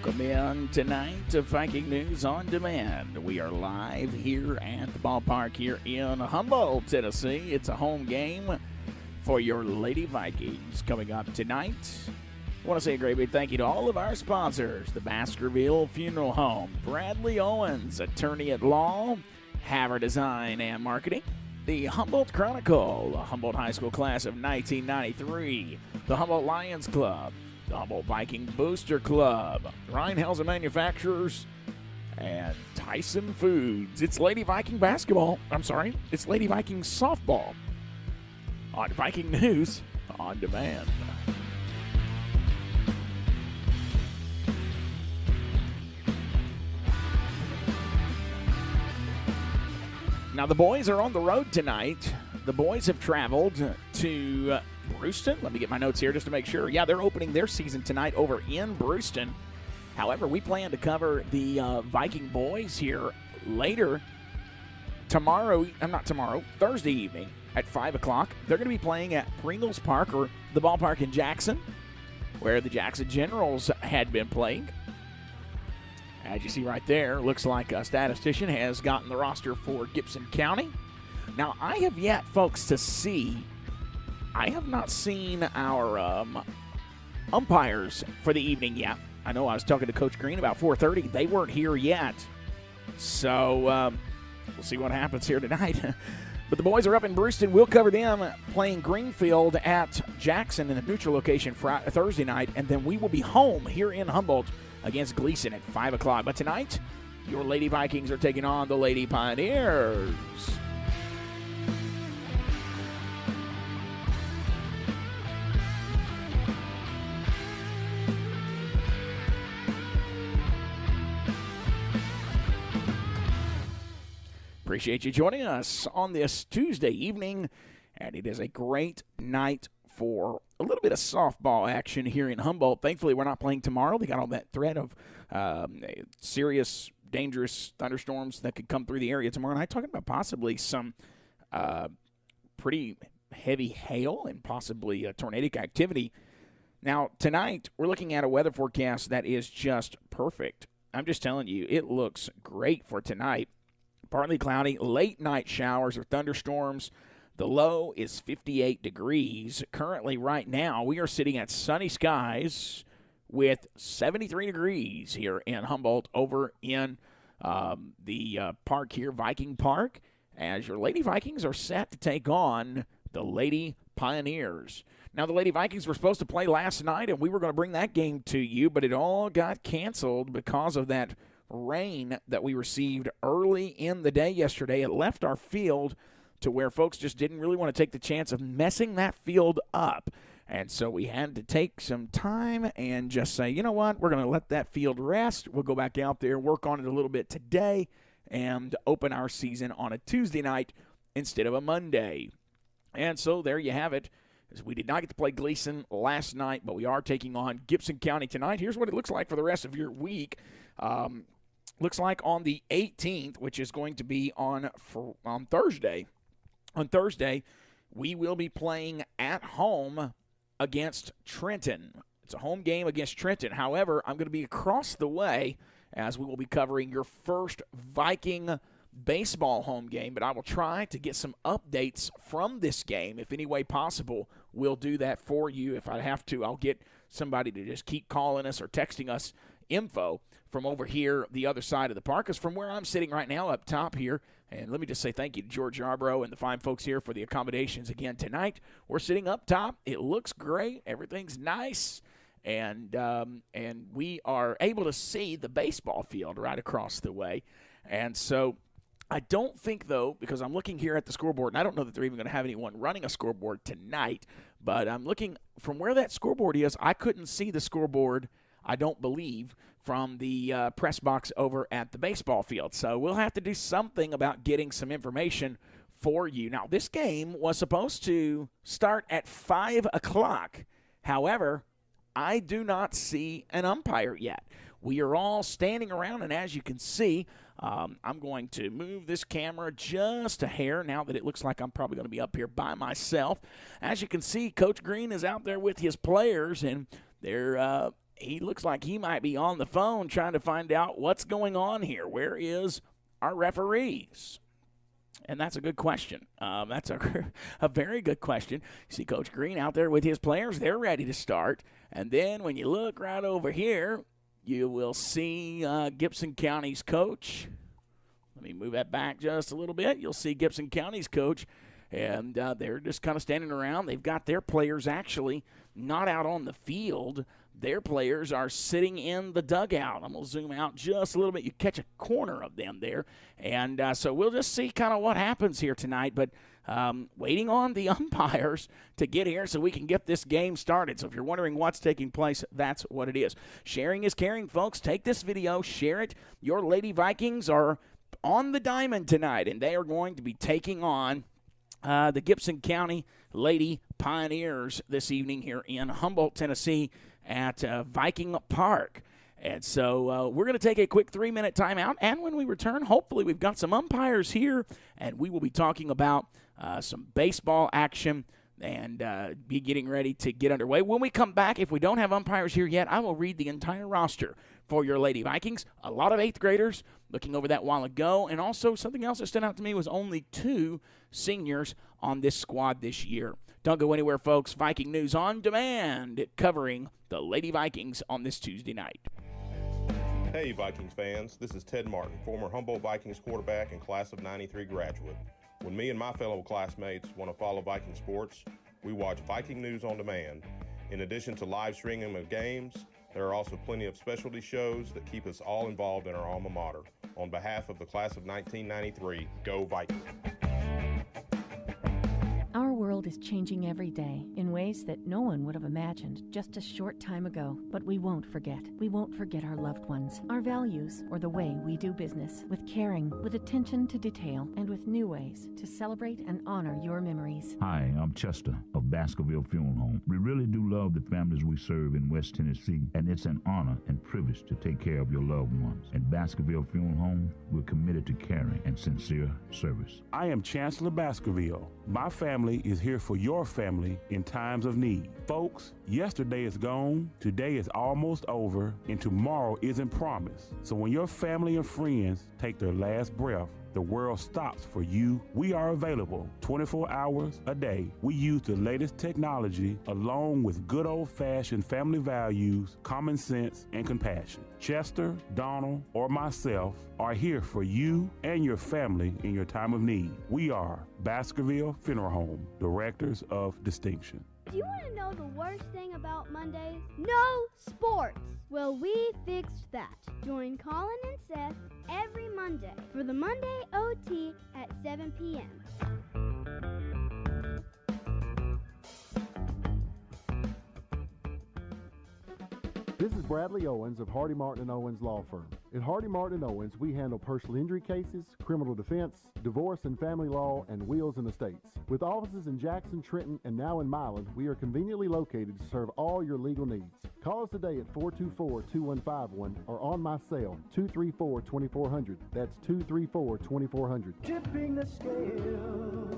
Welcome in tonight to Viking News on Demand. We are live here at the ballpark here in Humboldt, Tennessee. It's a home game for your Lady Vikings coming up tonight. I want to say a great big thank you to all of our sponsors: the Baskerville Funeral Home, Bradley Owens, attorney at law, Haver Design and Marketing, the Humboldt Chronicle, the Humboldt High School class of 1993, the Humboldt Lions Club, the Humboldt Viking Booster Club, Rheinhausen Manufacturers, and Tyson Foods. It's Lady Viking basketball. It's Lady Viking softball on Viking News on Demand. Now, the boys are on the road tonight. The boys have traveled to Brewston. Let me get my notes here just to make sure. Yeah, they're opening their season tonight over in Brewston. However, we plan to cover the Viking boys here later Thursday evening at 5 o'clock. They're going to be playing at Pringles Park, or the ballpark in Jackson, where the Jackson Generals had been playing. As you see right there, looks like a statistician has gotten the roster for Gibson County. Now, I have yet, folks, I have not seen our umpires for the evening yet. I know I was talking to Coach Green about 4:30. They weren't here yet. So we'll see what happens here tonight. But the boys are up in Brewston. We'll cover them playing Greenfield at Jackson in the neutral location Thursday night. And then we will be home here in Humboldt against Gleason at 5 o'clock. But tonight, your Lady Vikings are taking on the Lady Pioneers. Appreciate you joining us on this Tuesday evening, and it is a great night for a little bit of softball action here in Humboldt. Thankfully, we're not playing tomorrow. They got all that threat of serious, dangerous thunderstorms that could come through the area tomorrow night. Talking about possibly some pretty heavy hail and possibly tornadic activity. Now, tonight, we're looking at a weather forecast that is just perfect. I'm just telling you, it looks great for tonight. Partly cloudy, late night showers or thunderstorms. The low is 58 degrees. Currently, right now, we are sitting at sunny skies with 73 degrees here in Humboldt over in the park here, Viking Park, as your Lady Vikings are set to take on the Lady Pioneers. Now, the Lady Vikings were supposed to play last night, and we were going to bring that game to you, but it all got canceled because of that rain that we received early in the day yesterday. It left our field to where folks just didn't really want to take the chance of messing that field up. And so we had to take some time and just say, you know what, we're going to let that field rest. We'll go back out there, work on it a little bit today, and open our season on a Tuesday night instead of a Monday. And so there you have it. We did not get to play Gleason last night, but we are taking on Gibson County tonight. Here's what it looks like for the rest of your week. Looks like on the 18th, which is going to be on Thursday. On Thursday, we will be playing at home against Trenton. It's a home game against Trenton. However, I'm going to be across the way as we will be covering your first Viking baseball home game, but I will try to get some updates from this game. If any way possible, we'll do that for you. If I have to, I'll get somebody to just keep calling us or texting us info from over here, the other side of the park, is from where I'm sitting right now up top here. And let me just say thank you to George Yarbrough and the fine folks here for the accommodations again tonight. We're sitting up top. It looks great. Everything's nice. And we are able to see the baseball field right across the way. And so I don't think, though, because I'm looking here at the scoreboard, and I don't know that they're even going to have anyone running a scoreboard tonight, but I'm looking from where that scoreboard is. I couldn't see the scoreboard, I don't believe, from the press box over at the baseball field. So we'll have to do something about getting some information for you. Now, this game was supposed to start at 5 o'clock. However, I do not see an umpire yet. We are all standing around, and as you can see, I'm going to move this camera just a hair now that it looks like I'm probably going to be up here by myself. As you can see, Coach Green is out there with his players, and they're He looks like he might be on the phone trying to find out what's going on here. Where is our referees? And that's a good question. That's a very good question. You see Coach Green out there with his players. They're ready to start. And then when you look right over here, you will see Gibson County's coach. Let me move that back just a little bit. You'll see Gibson County's coach, and they're just kind of standing around. They've got their players actually not out on the field. Their players are sitting in the dugout. I'm going to zoom out just a little bit. You catch a corner of them there. And so we'll just see kind of what happens here tonight. But waiting on the umpires to get here so we can get this game started. So if you're wondering what's taking place, that's what it is. Sharing is caring, folks. Take this video, share it. Your Lady Vikings are on the diamond tonight, and they are going to be taking on the Gibson County Lady Pioneers this evening here in Humboldt, Tennessee at Viking Park. And so we're going to take a quick 3-minute timeout, and when we return, hopefully we've got some umpires here, and we will be talking about some baseball action and be getting ready to get underway. When we come back, if we don't have umpires here yet, I will read the entire roster for your Lady Vikings. A lot of 8th graders, looking over that while ago, and also something else that stood out to me was only 2 seniors on this squad this year. Don't go anywhere, folks. Viking News on Demand, covering the Lady Vikings on this Tuesday night. Hey, Vikings fans. This is Ted Martin, former Humboldt Vikings quarterback and class of '93 graduate. When me and my fellow classmates want to follow Viking sports, we watch Viking News on Demand. In addition to live streaming of games, there are also plenty of specialty shows that keep us all involved in our alma mater. On behalf of the class of 1993, go Vikings! Our world is changing every day in ways that no one would have imagined just a short time ago. But we won't forget. We won't forget our loved ones, our values, or the way we do business. With caring, with attention to detail, and with new ways to celebrate and honor your memories. Hi, I'm Chester of Baskerville Funeral Home. We really do love the families we serve in West Tennessee, and it's an honor and privilege to take care of your loved ones. At Baskerville Funeral Home, we're committed to caring and sincere service. I am Chancellor Baskerville. My family is here for your family in times of need. Folks, yesterday is gone, today is almost over, and tomorrow isn't promised. So when your family and friends take their last breath, the world stops for you. We are available 24 hours a day. We use the latest technology along with good old-fashioned family values, common sense, and compassion. Chester, Donald, or myself are here for you and your family in your time of need. We are Baskerville Funeral Home, Directors of Distinction. Do you want to know the worst thing about Mondays? No sports! Well, we fixed that. Join Colin and Seth every Monday for the Monday OT at 7 p.m. This is Bradley Owens of Hardy Martin & Owens Law Firm. At Hardy Martin & Owens, we handle personal injury cases, criminal defense, divorce and family law, and wills and estates. With offices in Jackson, Trenton, and now in Milan, we are conveniently located to serve all your legal needs. Call us today at 424-2151 or on my cell, 234-2400. That's 234-2400. Tipping the scales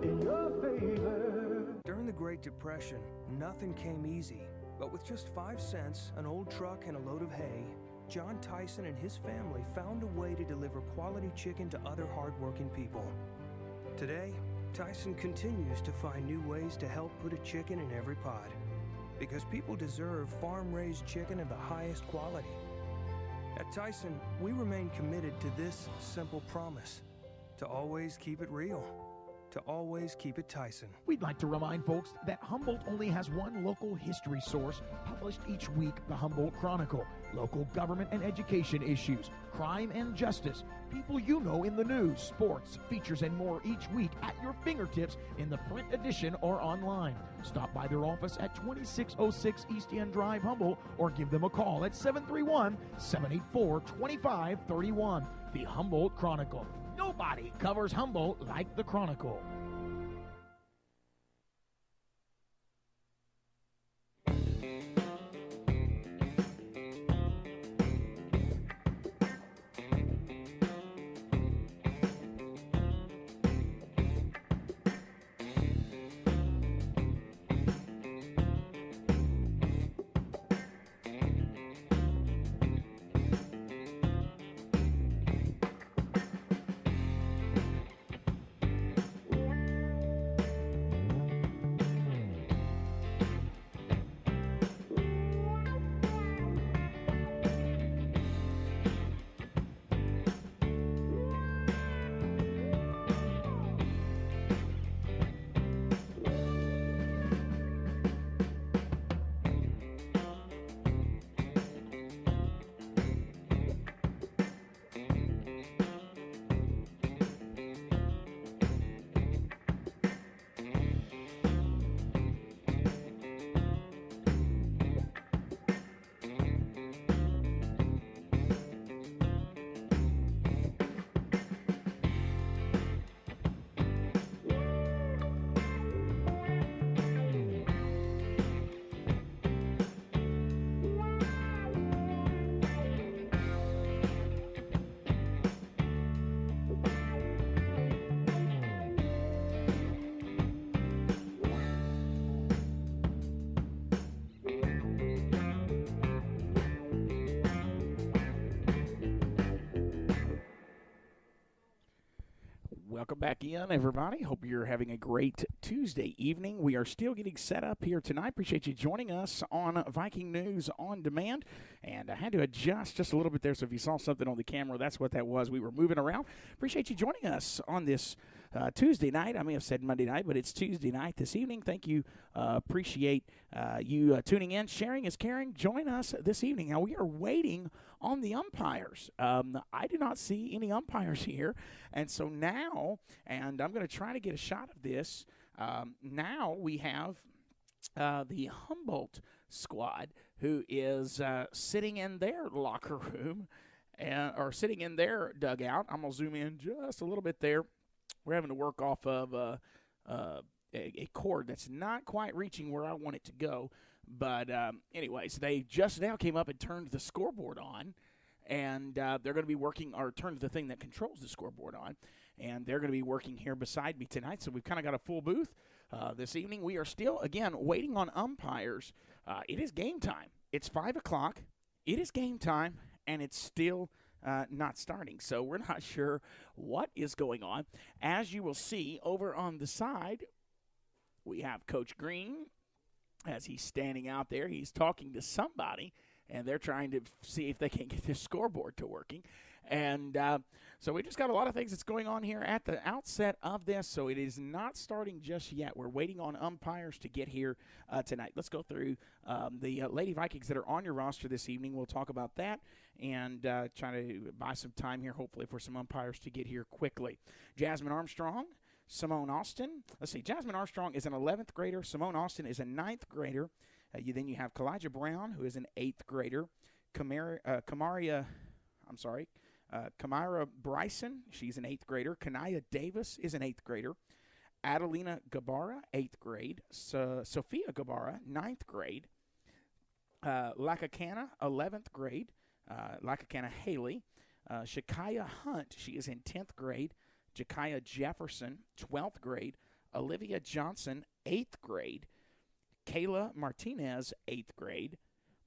in your favor. During the Great Depression, nothing came easy. But with just 5 cents, an old truck, and a load of hay, John Tyson and his family found a way to deliver quality chicken to other hardworking people. Today, Tyson continues to find new ways to help put a chicken in every pot. Because people deserve farm-raised chicken of the highest quality. At Tyson, we remain committed to this simple promise: to always keep it real. To always keep it Tyson. We'd like to remind folks that Humboldt only has one local history source published each week, the Humboldt Chronicle. Local government and education issues, crime and justice, people you know in the news, sports, features, and more each week at your fingertips in the print edition or online. Stop by their office at 2606 East End Drive, Humboldt, or give them a call at 731-784-2531. The Humboldt Chronicle. Nobody covers Humboldt like the Chronicle. Welcome back in, everybody. Hope you're having a great Tuesday evening. We are still getting set up here tonight. Appreciate you joining us on Viking News on Demand. And I had to adjust just a little bit there, so if you saw something on the camera, that's what that was. We were moving around. Appreciate you joining us on this Tuesday night. I may have said Monday night, but it's Tuesday night this evening. Thank you. Appreciate you tuning in. Sharing is caring. Join us this evening. Now, we are waiting on the umpires. I do not see any umpires here. And so now, and I'm going to try to get a shot of this, now we have the Humboldt squad who is sitting in their locker room or sitting in their dugout. I'm going to zoom in just a little bit there. We're having to work off of a cord that's not quite reaching where I want it to go. But anyways, they just now came up and turned the scoreboard on. And they're going to be working, or turned the thing that controls the scoreboard on. And they're going to be working here beside me tonight. So we've kind of got a full booth this evening. We are still, again, waiting on umpires. It is game time. It's 5 o'clock. It is game time, and it's still not starting. So we're not sure what is going on. As you will see over on the side, we have Coach Green. As he's standing out there, he's talking to somebody. And they're trying to see if they can get this scoreboard to working. And so we just got a lot of things that's going on here at the outset of this. So it is not starting just yet. We're waiting on umpires to get here tonight. Let's go through the Lady Vikings that are on your roster this evening. We'll talk about that and try to buy some time here, hopefully, for some umpires to get here quickly. Jasmine Armstrong, Simone Austin. Let's see. Jasmine Armstrong is an 11th grader. Simone Austin is a 9th grader. Then you have Kalijah Brown, who is an 8th grader. Kamara Bryson, she's an 8th grader. Kanaya Davis is an 8th grader. Adelina Gabara, 8th grade. Sophia Gabara, 9th grade. Lakakana, 11th grade. Lakakana Haley. Shakaya Hunt, she is in 10th grade. Jakaya Jefferson, 12th grade. Olivia Johnson, 8th grade. Kayla Martinez, 8th grade.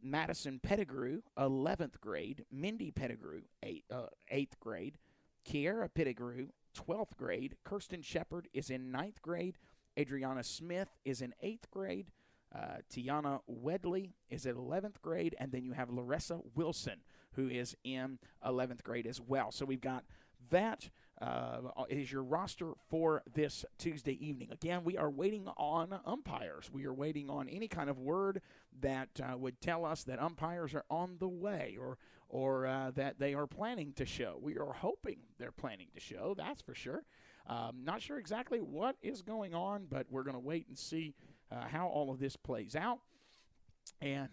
Madison Pettigrew, 11th grade. Mindy Pettigrew, 8th grade. Kiara Pettigrew, 12th grade. Kirsten Shepard is in 9th grade. Adriana Smith is in 8th grade. Tiana Wedley is at 11th grade. And then you have Larissa Wilson, who is in 11th grade as well. So we've got that is your roster for this Tuesday evening. Again, we are waiting on umpires. We are waiting on any kind of word that would tell us that umpires are on the way or that they are planning to show. We are hoping they're planning to show, that's for sure. Not sure exactly what is going on, but we're going to wait and see how all of this plays out. And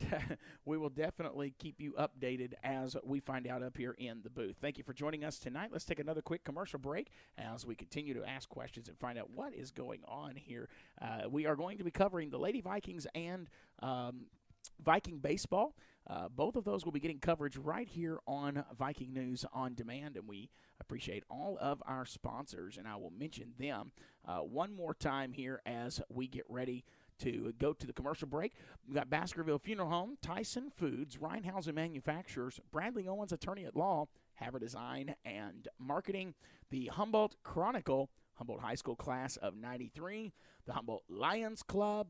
we will definitely keep you updated as we find out up here in the booth. Thank you for joining us tonight. Let's take another quick commercial break as we continue to ask questions and find out what is going on here. We are going to be covering the Lady Vikings and Viking baseball. Both of those will be getting coverage right here on Viking News on Demand, and we appreciate all of our sponsors, and I will mention them one more time here as we get ready to go to the commercial break. We've got Baskerville Funeral Home, Tyson Foods, Reinhausen Manufacturers, Bradley Owens Attorney at Law, Haver Design and Marketing, the Humboldt Chronicle, Humboldt High School Class of 93, the Humboldt Lions Club,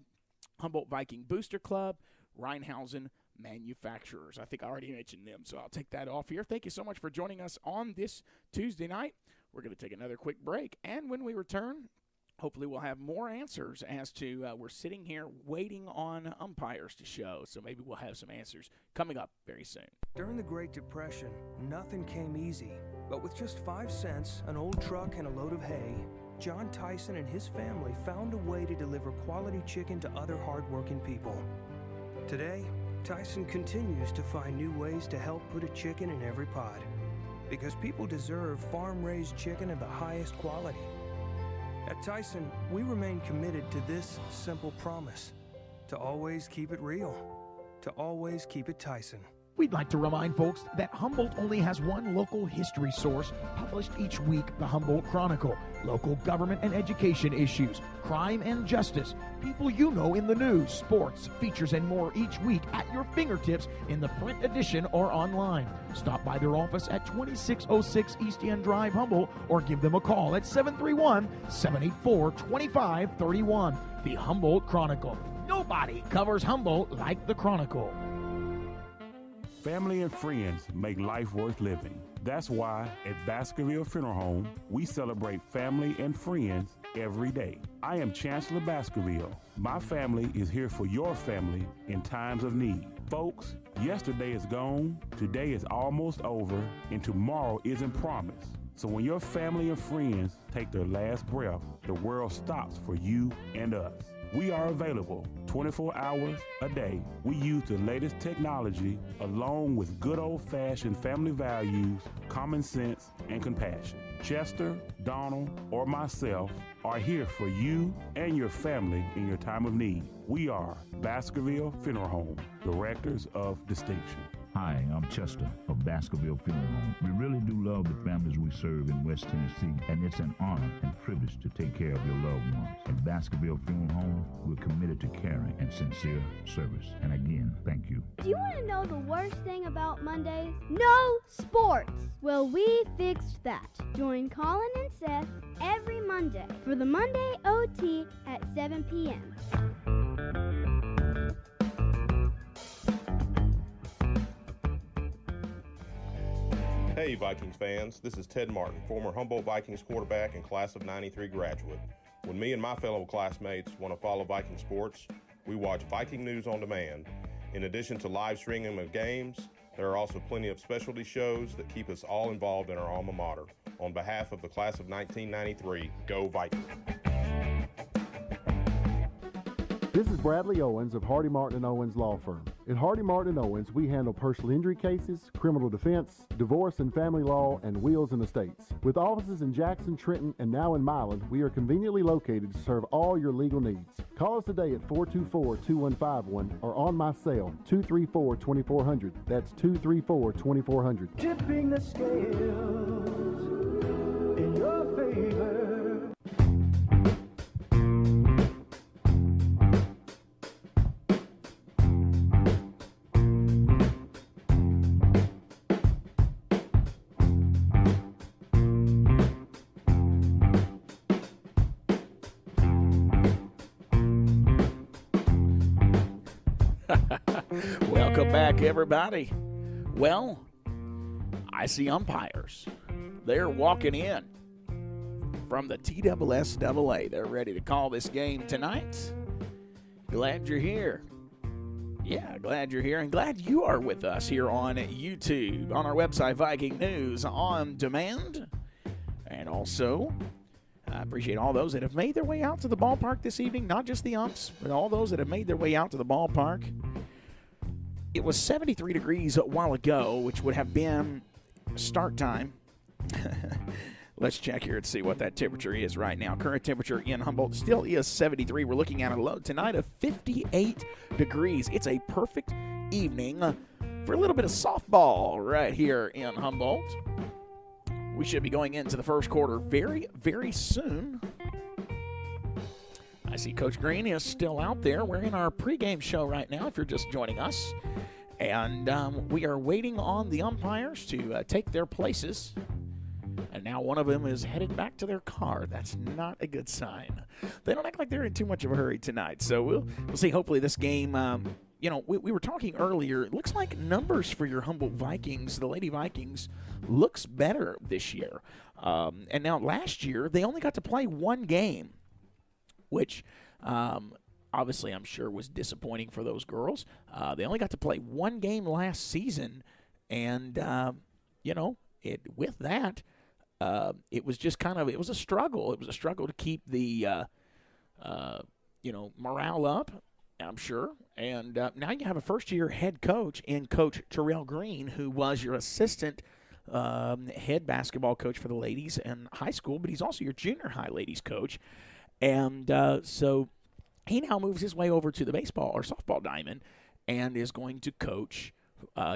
Humboldt Viking Booster Club, Reinhausen Manufacturers. I think I already mentioned them, so I'll take that off here. Thank you so much for joining us on this Tuesday night. We're going to take another quick break, and when we return, hopefully we'll have more answers as to we're sitting here waiting on umpires to show, so maybe we'll have some answers coming up very soon. During the Great Depression, nothing came easy. But with just 5 cents, an old truck, and a load of hay, John Tyson and his family found a way to deliver quality chicken to other hardworking people. Today, Tyson continues to find new ways to help put a chicken in every pot. Because people deserve farm-raised chicken of the highest quality. At Tyson, we remain committed to this simple promise: to always keep it real, to always keep it Tyson. We'd like to remind folks that Humboldt only has one local history source published each week, the Humboldt Chronicle. Local government and education issues, crime and justice, people you know in the news, sports, features, and more each week at your fingertips in the print edition or online. Stop by their office at 2606 East End Drive, Humboldt, or give them a call at 731-784-2531. The Humboldt Chronicle. Nobody covers Humboldt like the Chronicle. Family and friends make life worth living. That's why at Baskerville Funeral Home, we celebrate family and friends every day. I am Chancellor Baskerville. My family is here for your family in times of need. Folks, yesterday is gone, today is almost over, and tomorrow isn't promised. So when your family and friends take their last breath, the world stops for you and us. We are available 24 hours a day. We use the latest technology along with good old-fashioned family values, common sense, and compassion. Chester, Donald, or myself are here for you and your family in your time of need. We are Baskerville Funeral Home, Directors of Distinction. Hi, I'm Chester of Baskerville Funeral Home. We really do love the families we serve in West Tennessee, and it's an honor and privilege to take care of your loved ones. At Baskerville Funeral Home, we're committed to caring and sincere service. And again, thank you. Do you want to know the worst thing about Mondays? No sports! Well, we fixed that. Join Colin and Seth every Monday for the Monday OT at 7 p.m. Hey Vikings fans, this is Ted Martin, former Humboldt Vikings quarterback and class of 93 graduate. When me and my fellow classmates want to follow Viking sports, we watch Viking News on Demand. In addition to live streaming of games, there are also plenty of specialty shows that keep us all involved in our alma mater. On behalf of the class of 1993, go Vikings! This is Bradley Owens of Hardy Martin & Owens Law Firm. At Hardy Martin & Owens, we handle personal injury cases, criminal defense, divorce and family law, and wills and estates. With offices in Jackson, Trenton, and now in Milan, we are conveniently located to serve all your legal needs. Call us today at 424-2151 or on my cell, 234-2400. That's 234-2400. Tipping the scales in your favor. Welcome back, everybody. Well, I see umpires. They're walking in from the TSSAA. They're ready to call this game tonight. Glad you're here. Yeah, glad you're here, and glad you are with us here on YouTube, on our website, Viking News on Demand. And also, I appreciate all those that have made their way out to the ballpark this evening, not just the umps, but all those that have made their way out to the ballpark. It was 73 degrees a while ago, which would have been start time. Let's check here and see what that temperature is right now. Current temperature in Humboldt still is 73. We're looking at a low tonight of 58 degrees. It's a perfect evening for a little bit of softball right here in Humboldt. We should be going into the first quarter very, very soon. I see Coach Green is still out there. We're in our pregame show right now, if you're just joining us. And we are waiting on the umpires to take their places. And now one of them is headed back to their car. That's not a good sign. They don't act like they're in too much of a hurry tonight. So we'll see. Hopefully this game, we were talking earlier. It looks like numbers for your Humboldt Vikings, the Lady Vikings, looks better this year. And now last year, they only got to play one game, which obviously I'm sure was disappointing for those girls. They only got to play one game last season. And, with that, it was just it was a struggle. It was a struggle to keep the, morale up, I'm sure. And now you have a first-year head coach in Coach Terrell Green, who was your assistant head basketball coach for the ladies in high school, but he's also your junior high ladies coach. And so he now moves his way over to the baseball or softball diamond and is going to coach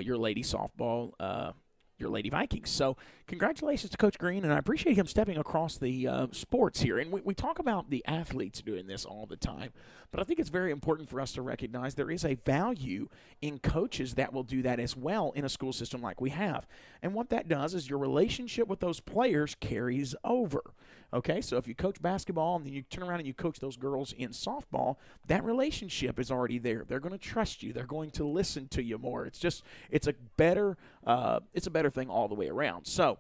your lady softball, your Lady Vikings. So congratulations to Coach Green, and I appreciate him stepping across the sports here. And we talk about the athletes doing this all the time, but I think it's very important for us to recognize there is a value in coaches that will do that as well in a school system like we have. And what that does is your relationship with those players carries over. Okay, so if you coach basketball and then you turn around and you coach those girls in softball, that relationship is already there. They're going to trust you. They're going to listen to you more. It's a better thing all the way around. So,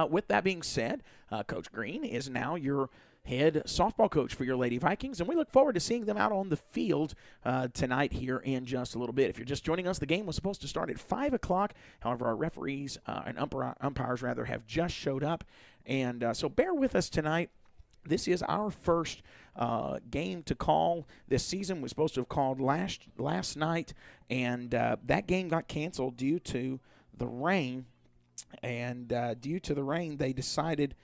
with that being said, Coach Green is now your head softball coach for your Lady Vikings, and we look forward to seeing them out on the field tonight here in just a little bit. If you're just joining us, the game was supposed to start at 5 o'clock. However, our referees and umpires have just showed up, and so bear with us tonight. This is our first game to call this season. We're supposed to have called last night, and that game got canceled due to the rain. And due to the rain, they decided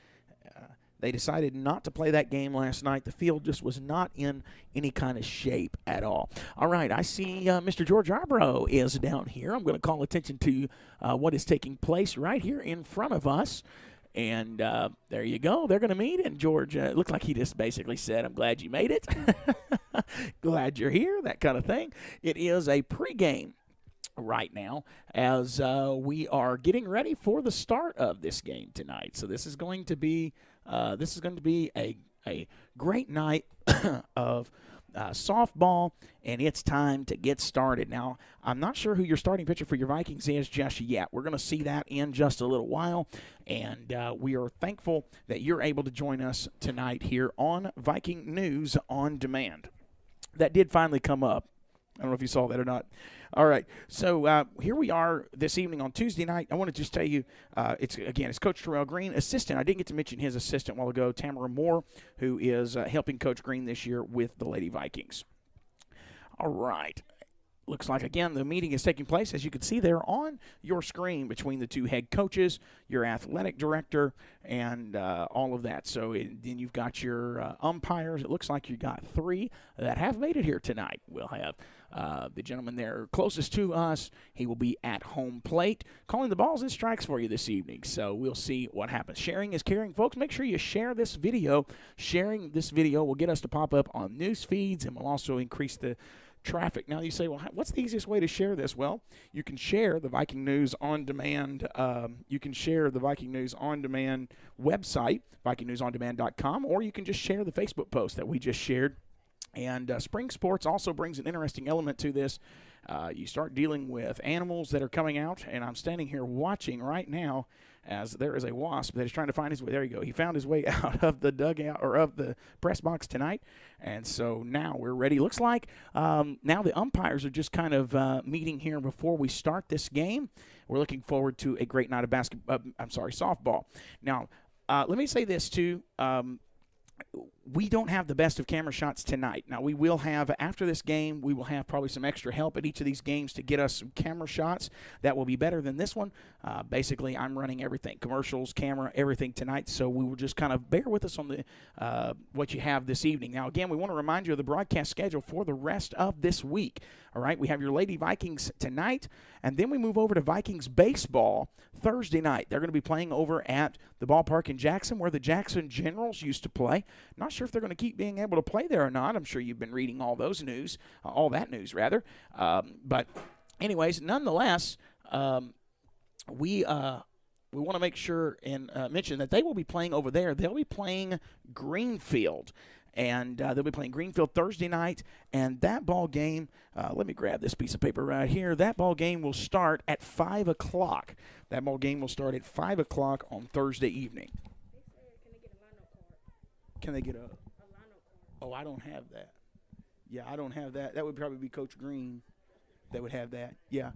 not to play that game last night. The field just was not in any kind of shape at all. All right, I see Mr. George Arbro is down here. I'm going to call attention to what is taking place right here in front of us. And there you go. They're going to meet. And George, it looked like he just basically said, I'm glad you made it. Glad you're here, that kind of thing. It is a pregame right now as we are getting ready for the start of this game tonight. So this is going to be a great night of softball, and it's time to get started. Now, I'm not sure who your starting pitcher for your Vikings is just yet. We're going to see that in just a little while, and we are thankful that you're able to join us tonight here on Viking News on Demand. That did finally come up. I don't know if you saw that or not. All right, so here we are this evening on Tuesday night. I want to just tell you, it's Coach Terrell Green, assistant. I didn't get to mention his assistant a while ago, Tamara Moore, who is helping Coach Green this year with the Lady Vikings. All right. Looks like, again, the meeting is taking place, as you can see there on your screen, between the two head coaches, your athletic director, and all of that. So then you've got your umpires. It looks like you got 3 that have made it here tonight. We'll have the gentleman there closest to us. He will be at home plate, calling the balls and strikes for you this evening. So we'll see what happens. Sharing is caring, folks. Make sure you share this video. Sharing this video will get us to pop up on news feeds, and will also increase the traffic. Now you say, well, what's the easiest way to share this? Well, you can share the Viking News on Demand. You can share the Viking News on Demand website, VikingNewsOnDemand.com, or you can just share the Facebook post that we just shared. And spring sports also brings an interesting element to this. You start dealing with animals that are coming out, and I'm standing here watching right now as there is a wasp that is trying to find his way. There you go. He found his way out of the dugout, or of the press box tonight, and so now we're ready. Looks like now the umpires are just kind of meeting here before we start this game. We're looking forward to a great night of softball. Now, let me say this too. We don't have the best of camera shots tonight. Now, we will have, after this game, we will have probably some extra help at each of these games to get us some camera shots that will be better than this one. Basically, I'm running everything, commercials, camera, everything tonight, so we will just kind of bear with us on the what you have this evening. Now, again, we want to remind you of the broadcast schedule for the rest of this week. All right, we have your Lady Vikings tonight, and then we move over to Vikings baseball Thursday night. They're going to be playing over at the ballpark in Jackson, where the Jackson Generals used to play. Not sure if they're going to keep being able to play there or not. I'm sure you've been reading all that news. But anyways, nonetheless, we want to make sure and mention that they will be playing over there. They'll be playing Greenfield. And they'll be playing Greenfield Thursday night. And that ball game, let me grab this piece of paper right here. That ball game will start at 5 o'clock. That ball game will start at 5 o'clock on Thursday evening. Can they get a Oh, I don't have that. Yeah, I don't have that. That would probably be Coach Green that would have that. Yeah.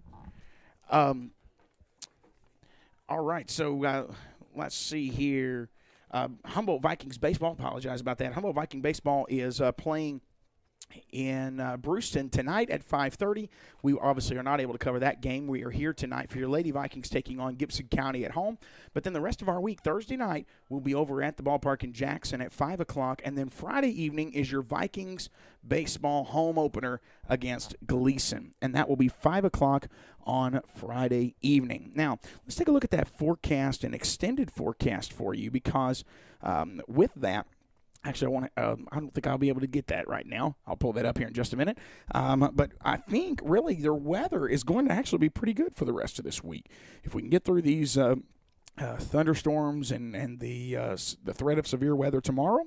All right, so let's see here. Humboldt Vikings baseball, apologize about that. Humboldt Viking baseball is playing in Brewston tonight at 5:30. We obviously are not able to cover that game. We are here tonight for your Lady Vikings taking on Gibson County at home. But then the rest of our week, Thursday night, we'll be over at the ballpark in Jackson at 5 o'clock. And then Friday evening is your Vikings baseball home opener against Gleason. And that will be 5 o'clock on Friday evening. Now, let's take a look at that forecast, an extended forecast for you, because with that, actually, I don't think I'll be able to get that right now. I'll pull that up here in just a minute. But I think, really, their weather is going to actually be pretty good for the rest of this week. If we can get through these thunderstorms and the threat of severe weather tomorrow,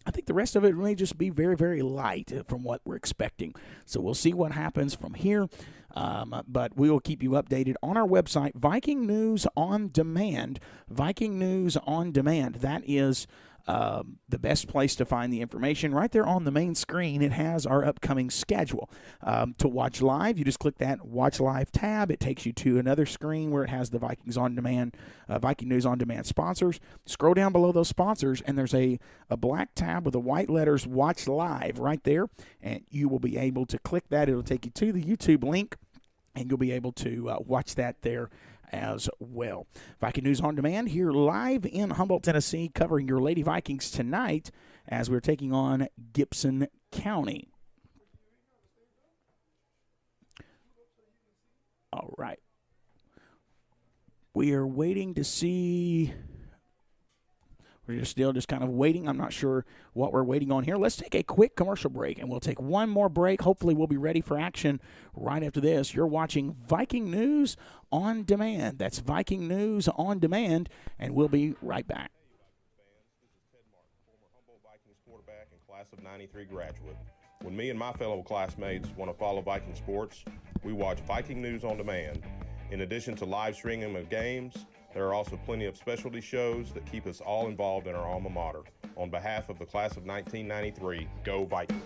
I think the rest of it may just be very, very light from what we're expecting. So we'll see what happens from here. But we will keep you updated on our website, Viking News on Demand. Viking News on Demand. That is the best place to find the information. Right there on the main screen, it has our upcoming schedule. To watch live, you just click that Watch Live tab. It takes you to another screen where it has the Vikings on Demand, Viking News on Demand sponsors. Scroll down below those sponsors, and there's a black tab with the white letters Watch Live right there, and you will be able to click that. It'll take you to the YouTube link, and you'll be able to watch that there as well. Viking News on Demand here live in Humboldt, Tennessee, covering your Lady Vikings tonight as we're taking on Gibson County. All right. We are waiting to see. We're still just kind of waiting. I'm not sure what we're waiting on here. Let's take a quick commercial break, and we'll take one more break. Hopefully we'll be ready for action right after this. You're watching Viking News on Demand. That's Viking News on Demand, and we'll be right back. This is Ted Martin, former Humboldt Vikings quarterback and class of 93 graduate. When me and my fellow classmates want to follow Viking sports, we watch Viking News on Demand. In addition to live streaming of games, there are also plenty of specialty shows that keep us all involved in our alma mater. On behalf of the class of 1993, go Vikings!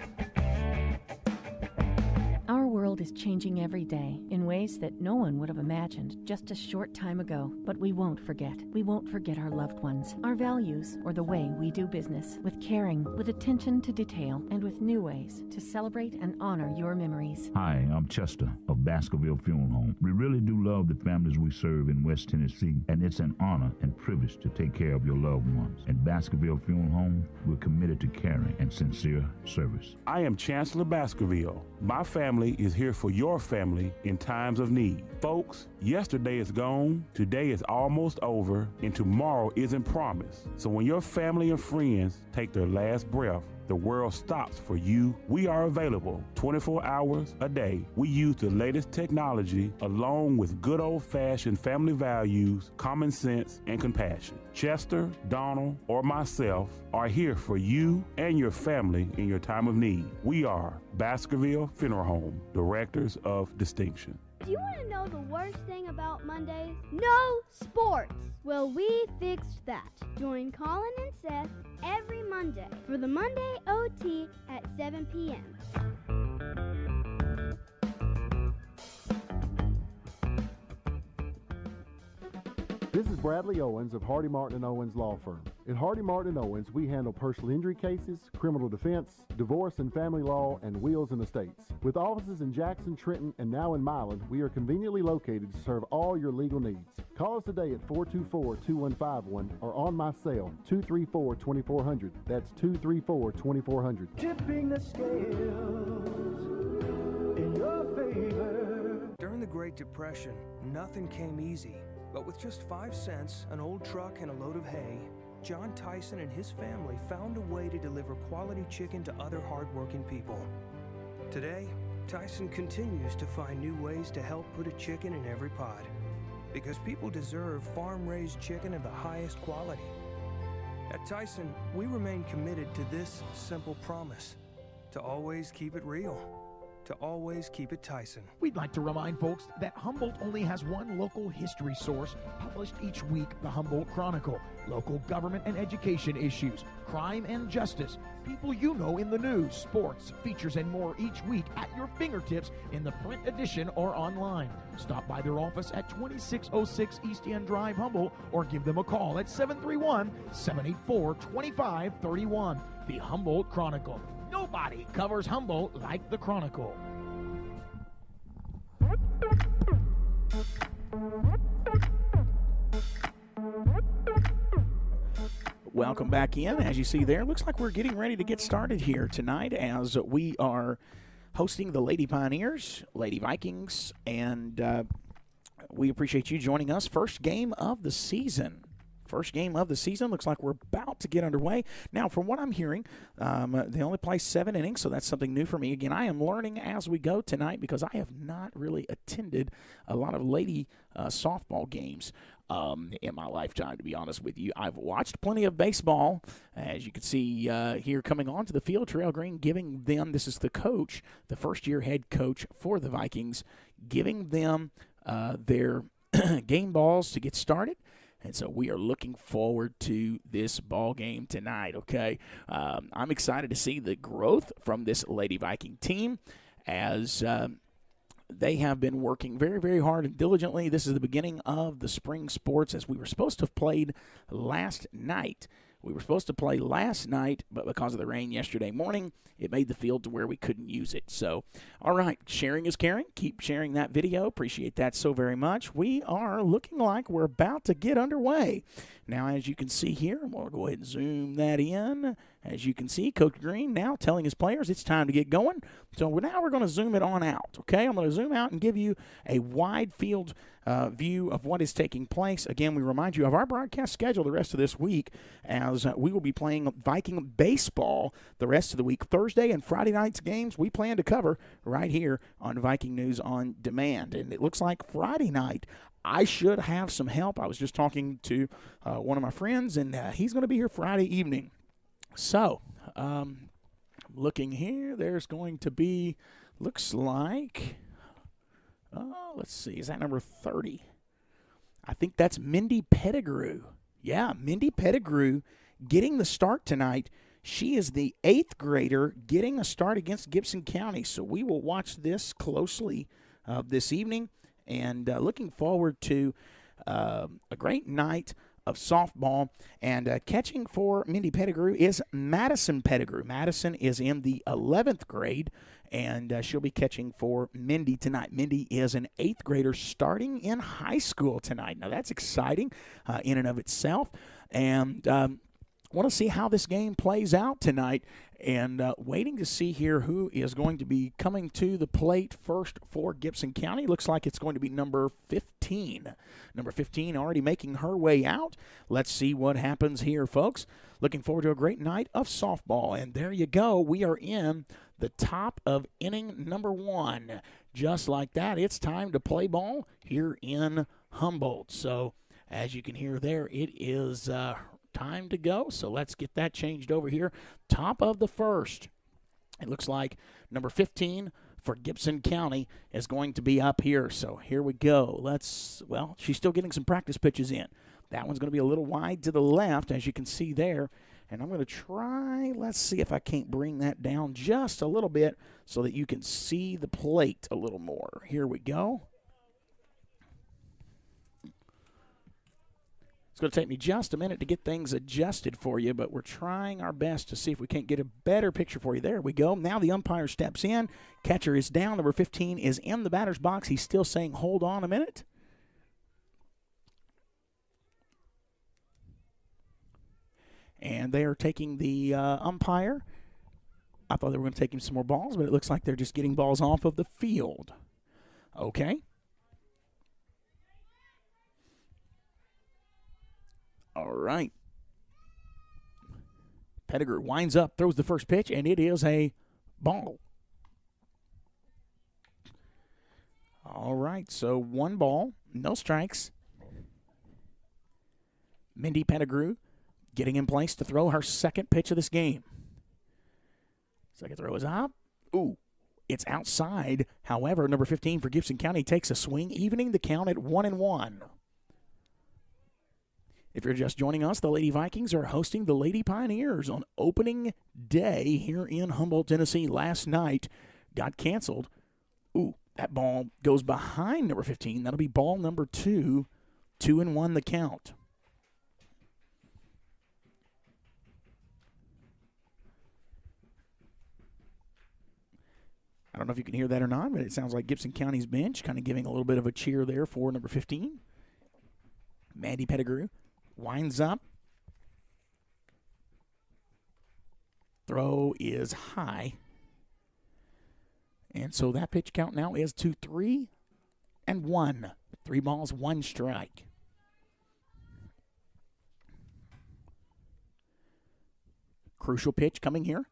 Our world is changing every day in ways that no one would have imagined just a short time ago. But we won't forget. We won't forget our loved ones, our values, or the way we do business, with caring, with attention to detail, and with new ways to celebrate and honor your memories. Hi, I'm Chester of Baskerville Funeral Home. We really do love the families we serve in West Tennessee, and it's an honor and privilege to take care of your loved ones. At Baskerville Funeral Home, we're committed to caring and sincere service. I am Chancellor Baskerville. My family is here for your family in times of need. Folks, yesterday is gone, today is almost over, and tomorrow isn't promised. So when your family and friends take their last breath, the world stops for you. We are available 24 hours a day. We use the latest technology along with good old-fashioned family values, common sense, and compassion. Chester, Donald, or myself are here for you and your family in your time of need. We are Baskerville Funeral Home, Directors of Distinction. Do you want to know the worst thing about Mondays? No sports! Well, we fixed that. Join Colin and Seth every Monday for the Monday OT at 7 p.m. This is Bradley Owens of Hardy Martin & Owens Law Firm. At Hardy Martin & Owens, we handle personal injury cases, criminal defense, divorce and family law, and wills and estates. With offices in Jackson, Trenton, and now in Milan, we are conveniently located to serve all your legal needs. Call us today at 424-2151 or on my cell, 234-2400. That's 234-2400. Tipping the scales in your favor. During the Great Depression, nothing came easy. But with just 5 cents, an old truck, and a load of hay, John Tyson and his family found a way to deliver quality chicken to other hardworking people. Today, Tyson continues to find new ways to help put a chicken in every pot. Because people deserve farm-raised chicken of the highest quality. At Tyson, we remain committed to this simple promise: to always keep it real. To always keep it Tyson. We'd like to remind folks that Humboldt only has one local history source published each week, the Humboldt Chronicle. Local government and education issues, crime and justice, people you know in the news, sports, features, and more each week at your fingertips in the print edition or online. Stop by their office at 2606 East End Drive, Humboldt, or give them a call at 731-784-2531. The Humboldt Chronicle. No Nobody covers Humboldt like the Chronicle. Welcome back in. As you see there, looks like we're getting ready to get started here tonight as we are hosting the Lady Pioneers, Lady Vikings, and we appreciate you joining us. First game of the season. First game of the season. Looks like we're about to get underway. Now, from what I'm hearing, they only play 7 innings, so that's something new for me. Again, I am learning as we go tonight because I have not really attended a lot of lady softball games in my lifetime, to be honest with you. I've watched plenty of baseball. As you can see here coming onto the field, Terrell Green giving them, this is the coach, the first-year head coach for the Vikings, giving them their game balls to get started. And so we are looking forward to this ball game tonight, okay? I'm excited to see the growth from this Lady Viking team as they have been working very, very hard and diligently. This is the beginning of the spring sports as we were supposed to have played last night. We were supposed to play last night, but because of the rain yesterday morning, it made the field to where we couldn't use it. So, all right, sharing is caring. Keep sharing that video. Appreciate that so very much. We are looking like we're about to get underway. Now, as you can see here, we'll go ahead and zoom that in. As you can see, Coach Green now telling his players it's time to get going. So now we're going to zoom it on out, okay? I'm going to zoom out and give you a wide field view of what is taking place. Again, we remind you of our broadcast schedule the rest of this week as we will be playing Viking baseball the rest of the week. Thursday and Friday night's games we plan to cover right here on Viking News on Demand. And it looks like Friday night I should have some help. I was just talking to one of my friends, and he's going to be here Friday evening. So, looking here, there's going to be, looks like, let's see, is that number 30? I think that's Mindy Pettigrew. Yeah, Mindy Pettigrew getting the start tonight. She is the 8th grader getting a start against Gibson County. So we will watch this closely this evening and looking forward to a great night of softball. And catching for Mindy Pettigrew is Madison Pettigrew. Madison is in the 11th grade, and she'll be catching for Mindy tonight. Mindy is an 8th grader starting in high school tonight. Now, that's exciting in and of itself. And want to see how this game plays out tonight, and waiting to see here who is going to be coming to the plate first for Gibson County. Looks like it's going to be number 15. Number 15 already making her way out. Let's see what happens here, folks. Looking forward to a great night of softball. And there you go. We are in the top of inning number 1. Just like that, it's time to play ball here in Humboldt. So as you can hear there, it is time to go. So let's get that changed over here. Top of the first. It looks like number 15 for Gibson County is going to be up here. So here we go. Well, she's still getting some practice pitches in. That one's going to be a little wide to the left, as you can see there. And I'm going to try, let's see if I can't bring that down just a little bit so that you can see the plate a little more. Here we go. It's going to take me just a minute to get things adjusted for you, but we're trying our best to see if we can't get a better picture for you. There we go. Now the umpire steps in. Catcher is down. Number 15 is in the batter's box. He's still saying, hold on a minute. And they are taking the umpire. I thought they were going to take him some more balls, but it looks like they're just getting balls off of the field. Okay. All right. Pettigrew winds up, throws the first pitch, and it is a ball. All right, so 1 ball, no strikes. Mindy Pettigrew getting in place to throw her second pitch of this game. Second throw is up. Ooh, it's outside. However, number 15 for Gibson County takes a swing, evening the count at 1-1. If you're just joining us, the Lady Vikings are hosting the Lady Pioneers on opening day here in Humboldt, Tennessee. Last night got canceled. Ooh, that ball goes behind number 15. That'll be ball number 2. 2-1 the count. don't know if you can hear that or not, but it sounds like Gibson County's bench kind of giving a little bit of a cheer there for number 15. Mandy Pettigrew winds up. Throw is high. And so that pitch count now is 2-3-1. 3 balls, 1 strike. Crucial pitch coming here.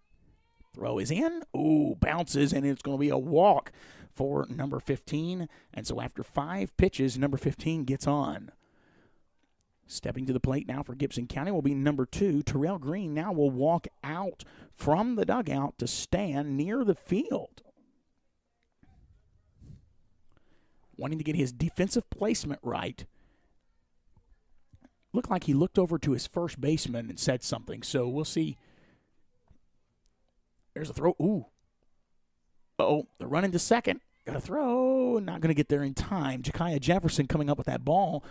Throw is in. Ooh, bounces, and it's going to be a walk for number 15. And so after 5 pitches, number 15 gets on. Stepping to the plate now for Gibson County will be number 2. Terrell Green now will walk out from the dugout to stand near the field. Wanting to get his defensive placement right. Looked like he looked over to his first baseman and said something, so we'll see. There's a throw. Ooh. Uh-oh, they're running to second. Got a throw. Not going to get there in time. Ja'Kiah Jefferson coming up with that ball.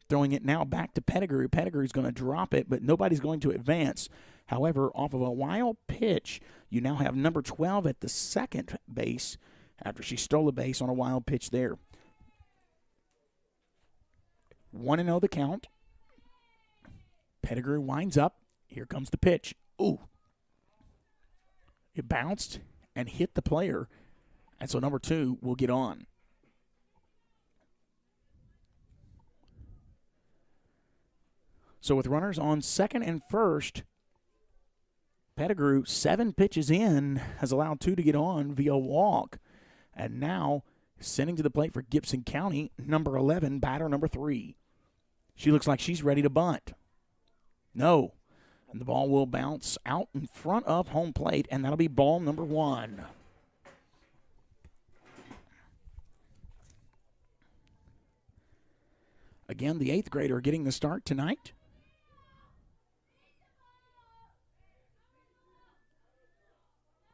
Throwing it now back to Pettigrew. Pettigrew's going to drop it, but nobody's going to advance. However, off of a wild pitch, you now have number 12 at the second base after she stole a base on a wild pitch there. 1-0 the count. Pettigrew winds up. Here comes the pitch. Ooh. It bounced and hit the player, and so number 2 will get on. So with runners on second and first, Pettigrew, 7 pitches in, has allowed 2 to get on via walk. And now sending to the plate for Gibson County, number 11, batter number 3. She looks like she's ready to bunt. No. And the ball will bounce out in front of home plate, and that'll be ball number 1. Again, the 8th grader getting the start tonight.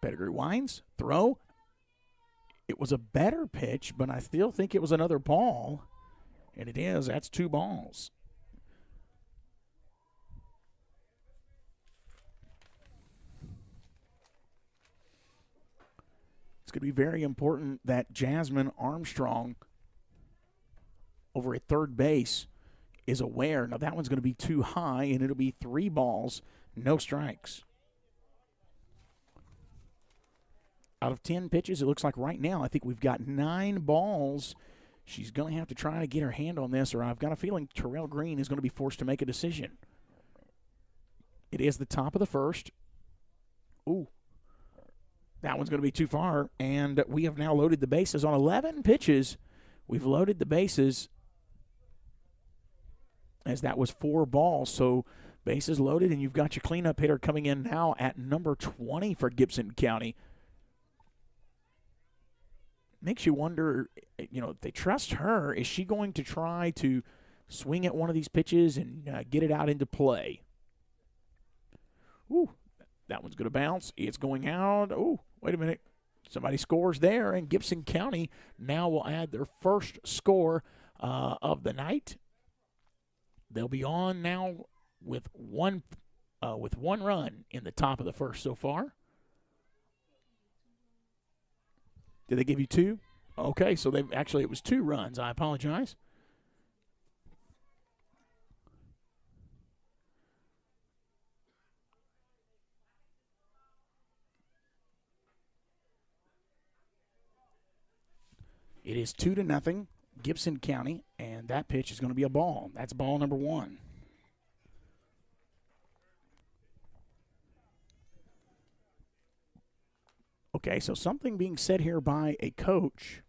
Pettigrew winds, throw. It was a better pitch, but I still think it was another ball. And it is. That's 2 balls. It's going to be very important that Jasmine Armstrong over at third base is aware. Now, that one's going to be too high, and it'll be 3 balls, no strikes. Out of 10 pitches, it looks like right now, I think we've got 9 balls. She's going to have to try to get her hand on this, or I've got a feeling Terrell Green is going to be forced to make a decision. It is the top of the first. Ooh. That one's going to be too far, and we have now loaded the bases on 11 pitches. We've loaded the bases as that was 4 balls. So bases loaded, and you've got your cleanup hitter coming in now at number 20 for Gibson County. Makes you wonder, if they trust her, is she going to try to swing at one of these pitches and get it out into play? Ooh, that one's going to bounce. It's going out. Ooh, wait a minute. Somebody scores there, and Gibson County now will add their first score of the night. They'll be on now with one run in the top of the first so far. Did they give you 2? Okay, so it was 2 runs. I apologize. It is 2-0, Gibson County, and that pitch is going to be a ball. That's ball number 1. Okay, so something being said here by a coach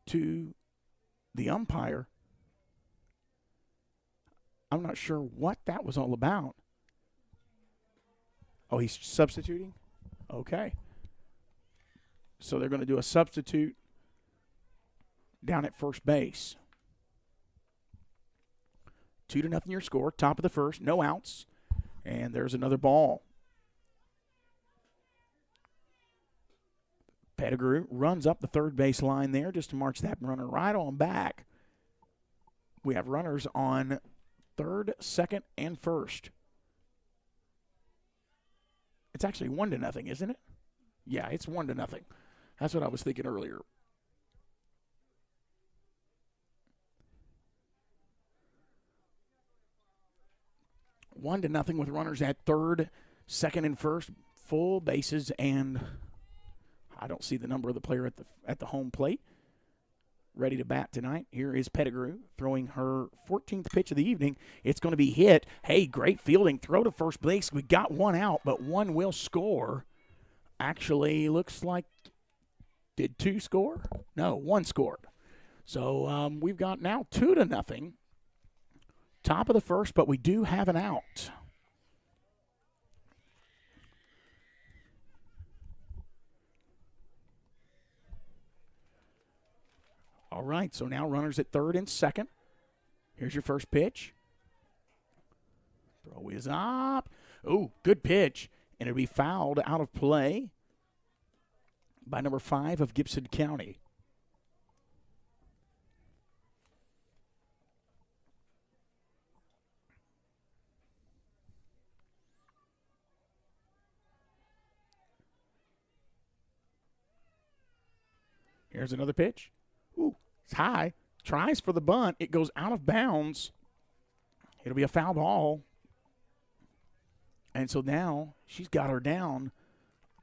to the umpire. I'm not sure what that was all about. Oh, he's substituting? Okay. So they're going to do a substitute down at first base. 2-0 your score, top of the first, no outs, and there's another ball. Pettigrew runs up the third base line there just to march that runner right on back. We have runners on third, second, and first. It's actually 1-0, isn't it? Yeah, it's 1-0. That's what I was thinking earlier. One to nothing with runners at third, second, and first. Full bases, and I don't see the number of the player at the home plate. Ready to bat tonight. Here is Pettigrew throwing her 14th pitch of the evening. It's going to be hit. Hey, great fielding. Throw to first base. We got one out, but one will score. Actually, looks like, did two score? No, one scored. So we've got now 2-0. Top of the first, but we do have an out. All right, so now runners at third and second. Here's your first pitch. Throw is up. Ooh, good pitch. And it'll be fouled out of play by number 5 of Gibson County. Here's another pitch. Ooh, it's high. Tries for the bunt. It goes out of bounds. It'll be a foul ball. And so now she's got her down.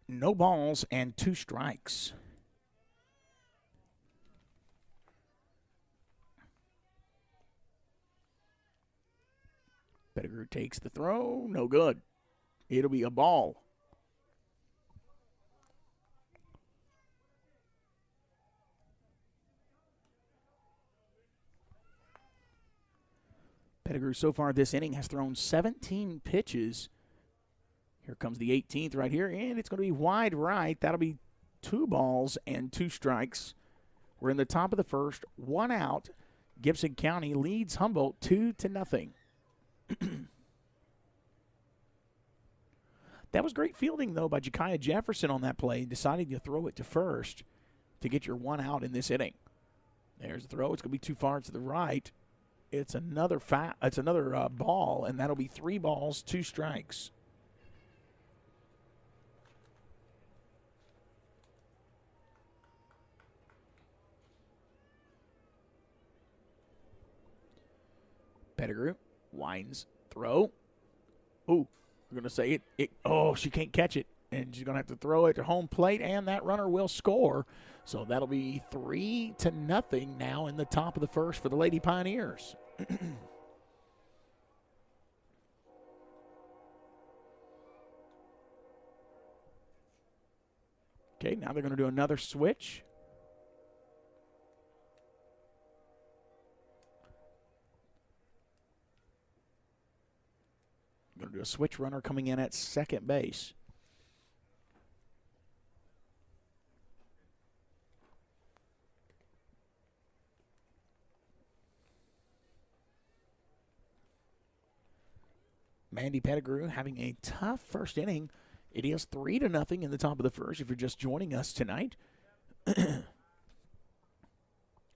No balls and 2 strikes. Pettigrew takes the throw. No good. It'll be a ball. Pettigrew so far this inning has thrown 17 pitches. Here comes the 18th right here, and it's going to be wide right. That'll be 2 balls and 2 strikes. We're in the top of the first, 1 out. Gibson County leads Humboldt 2-0. That was great fielding, though, by Ja'Kiah Jefferson on that play, deciding to throw it to first to get your 1 out in this inning. There's the throw. It's going to be too far to the right. It's another ball, and that'll be 3 balls, 2 strikes. Pettigrew winds, throw. Ooh, we're going to say it. Oh, she can't catch it, and she's going to have to throw it to home plate, and that runner will score. So that'll be 3-0 now in the top of the first for the Lady Pioneers. Okay, now they're going to do another switch. Going to do a switch runner coming in at second base. Mandy Pettigrew having a tough first inning. It is 3-0 in the top of the first if you're just joining us tonight.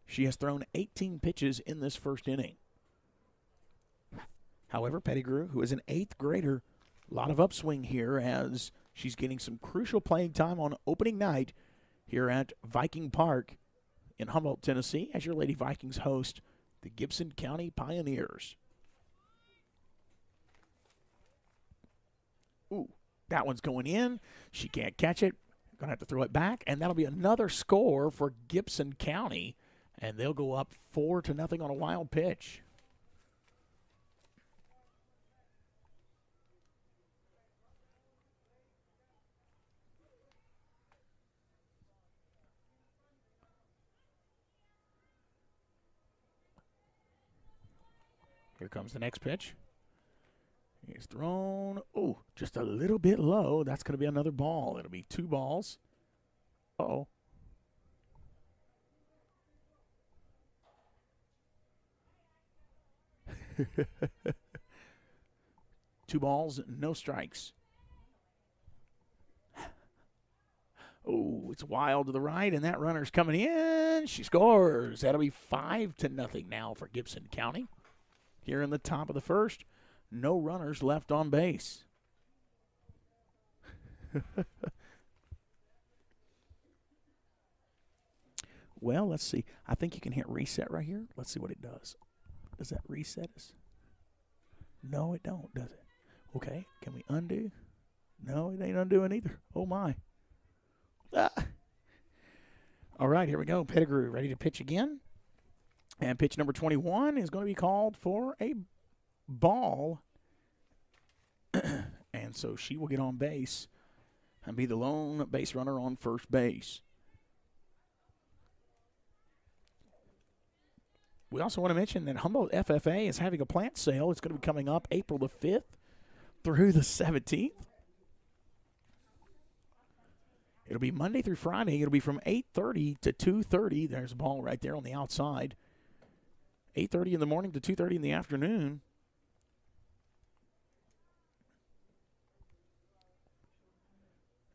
She has thrown 18 pitches in this first inning. However, Pettigrew, who is an 8th grader, a lot of upswing here as she's getting some crucial playing time on opening night here at Viking Park in Humboldt, Tennessee, as your Lady Vikings host the Gibson County Pioneers. Ooh, that one's going in. She can't catch it. Going to have to throw it back, and that'll be another score for Gibson County, and they'll go up 4-0 on a wild pitch. Here comes the next pitch. He's thrown. Oh, just a little bit low. That's going to be another ball. It'll be 2 balls. Uh-oh. Two balls, no strikes. Oh, it's wild to the right, and that runner's coming in. She scores. That'll be 5-0 now for Gibson County. Here in the top of the first, no runners left on base. Well, let's see. I think you can hit reset right here. Let's see what it does. Does that reset us? No, it don't, does it? Okay, can we undo? No, it ain't undoing either. Oh, my. Ah. All right, here we go. Pettigrew ready to pitch again. And pitch number 21 is going to be called for a ball. And so she will get on base and be the lone base runner on first base. We also want to mention that Humboldt FFA is having a plant sale. It's going to be coming up April the 5th through the 17th. It'll be Monday through Friday. It'll be from 8:30 to 2:30. There's a ball right there on the outside. 8:30 in the morning to 2:30 in the afternoon.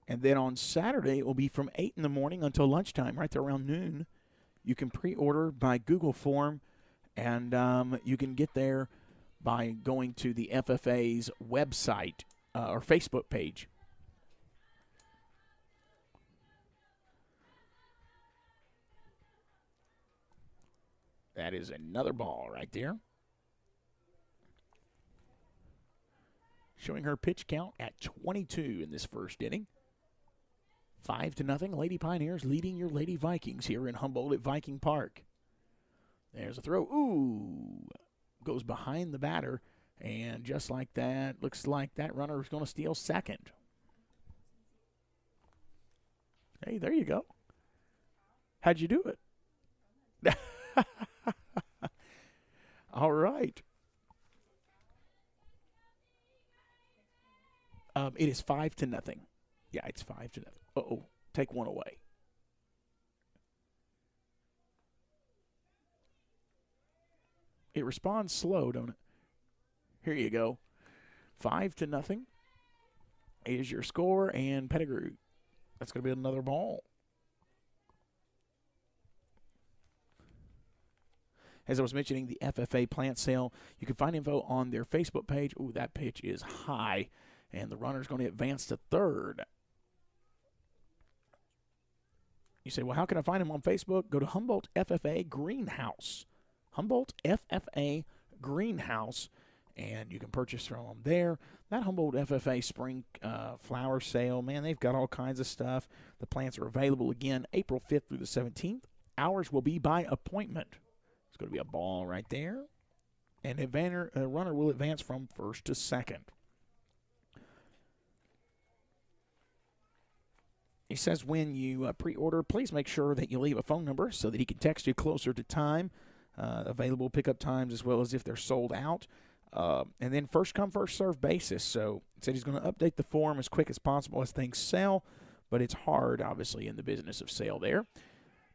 And then on Saturday, it will be from 8 in the morning until lunchtime, right there around noon. You can pre-order by Google form, and you can get there by going to the FFA's website or Facebook page. That is another ball right there. Showing her pitch count at 22 in this first inning. 5-0, Lady Pioneers leading your Lady Vikings here in Humboldt at Viking Park. There's a throw. Ooh. Goes behind the batter. And just like that, looks like that runner is going to steal second. Hey, there you go. How'd you do it? All right. It is 5-0. Yeah, it's 5-0. Uh-oh, take one away. It responds slow, don't it? Here you go. 5-0 is your score, and Pettigrew. That's going to be another ball. As I was mentioning, the FFA plant sale, you can find info on their Facebook page. Ooh, that pitch is high, and the runner's going to advance to third. You say, well, how can I find him on Facebook? Go to Humboldt FFA Greenhouse. Humboldt FFA Greenhouse, and you can purchase from them there. That Humboldt FFA spring flower sale, man, they've got all kinds of stuff. The plants are available again April 5th through the 17th. Hours will be by appointment. It's going to be a ball right there. And a runner will advance from first to second. He says when you pre-order, please make sure that you leave a phone number so that he can text you closer to time, available pickup times, as well as if they're sold out. And then first come, first serve basis. So he said he's going to update the form as quick as possible as things sell, but it's hard, obviously, in the business of sale there.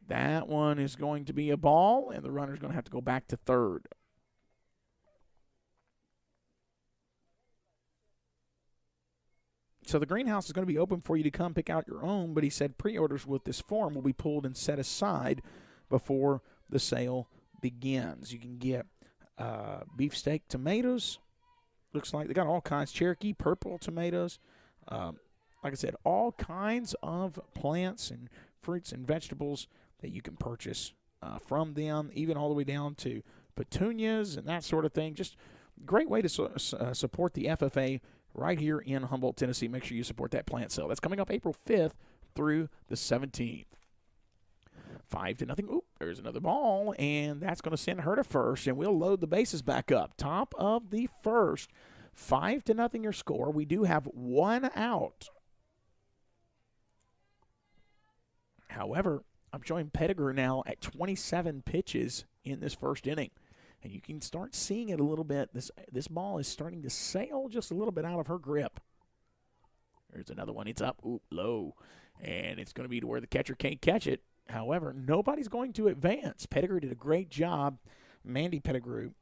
That one is going to be a ball, and the runner's going to have to go back to third. So the greenhouse is going to be open for you to come pick out your own, but he said pre-orders with this form will be pulled and set aside before the sale begins. You can get beefsteak tomatoes. Looks like they got all kinds. Cherokee purple tomatoes. Like I said, all kinds of plants and fruits and vegetables that you can purchase from them, even all the way down to petunias and that sort of thing. Just great way to support the FFA right here in Humboldt, Tennessee. Make sure you support that plant sale. That's coming up April 5th through the 17th. 5-0. Oop, there's another ball, and that's going to send her to first, and we'll load the bases back up. Top of the first. 5-0 your score. We do have one out. However, I'm showing Pettigrew now at 27 pitches in this first inning. And you can start seeing it a little bit. This ball is starting to sail just a little bit out of her grip. There's another one. It's up, low. And it's going to be to where the catcher can't catch it. However, nobody's going to advance. Pettigrew did a great job. Mindy Pettigrew.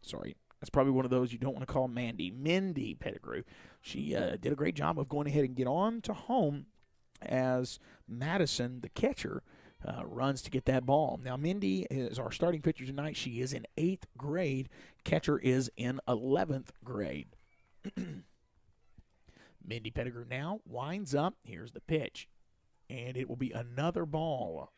Sorry. That's probably one of those you don't want to call Mindy Pettigrew. She did a great job of going ahead and get on to home as Madison, the catcher, runs to get that ball. Now, Mindy is our starting pitcher tonight. She is in 8th grade. Catcher is in 11th grade. Mindy Pettigrew now winds up. Here's the pitch. And it will be another ball.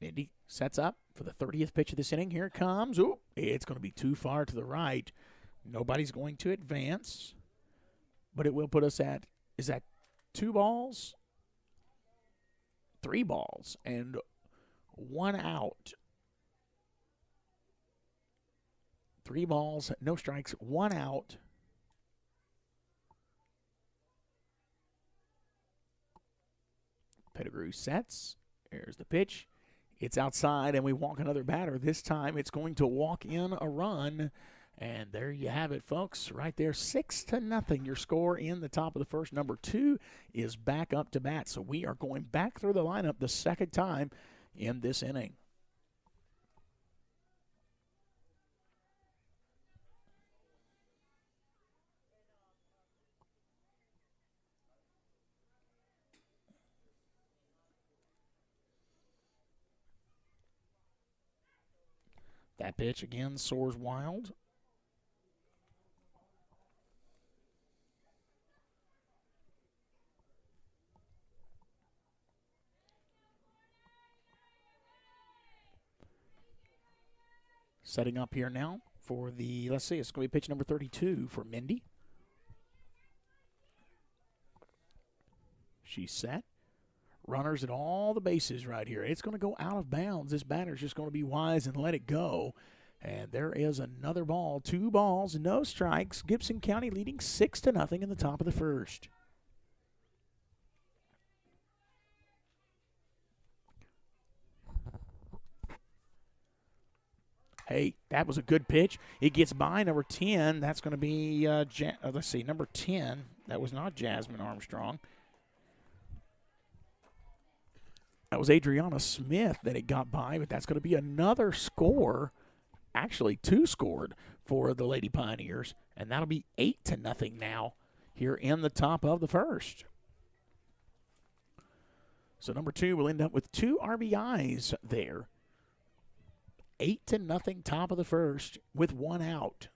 Mindy sets up for the 30th pitch of this inning. Here it comes. Ooh, it's going to be too far to the right. Nobody's going to advance, but it will put us at, is that 2 balls? 3 balls and 1 out. 3 balls, no strikes, 1 out. Pettigrew sets. There's the pitch. It's outside, and we walk another batter. This time it's going to walk in a run. And there you have it, folks. Right there, 6-0. Your score in the top of the first. Number 2 is back up to bat. So we are going back through the lineup the second time in this inning. That pitch again soars wild. Setting up here now for the, let's see, it's going to be pitch number 32 for Mindy. She's set. Runners at all the bases right here. It's going to go out of bounds. This batter's just going to be wise and let it go. And there is another ball. 2 balls, no strikes. Gibson County leading 6-0 in the top of the first. Hey, that was a good pitch. It gets by number 10. That's going to be, let's see, number 10. That was not Jasmine Armstrong. That was Adriana Smith that it got by, but that's going to be another score. Actually, 2 scored for the Lady Pioneers, and that'll be 8-0 now here in the top of the first. So number 2 will end up with 2 RBIs there. 8-0 top of the first with 1 out.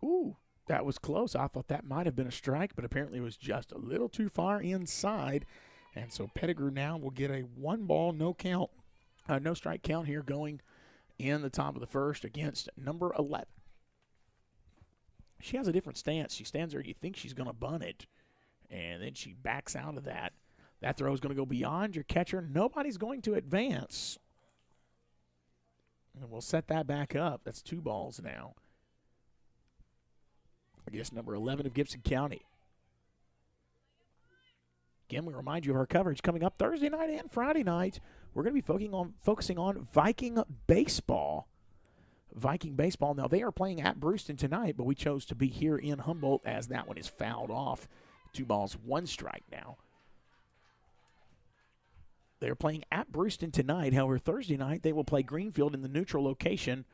Ooh, that was close. I thought that might have been a strike, but apparently it was just a little too far inside. And so Pettigrew now will get a 1 ball, no count, no strike count here going in the top of the first against number 11. She has a different stance. She stands there, you think she's going to bunt it, and then she backs out of that. That throw is going to go beyond your catcher. Nobody's going to advance. And we'll set that back up. That's 2 balls now. I guess number 11 of Gibson County. Again, we remind you of our coverage coming up Thursday night and Friday night. We're going to be focusing on Viking baseball. Viking baseball. Now, they are playing at Brewston tonight, but we chose to be here in Humboldt as that one is fouled off. 2 balls, 1 strike now. They're playing at Brewston tonight. However, Thursday night they will play Greenfield in the neutral location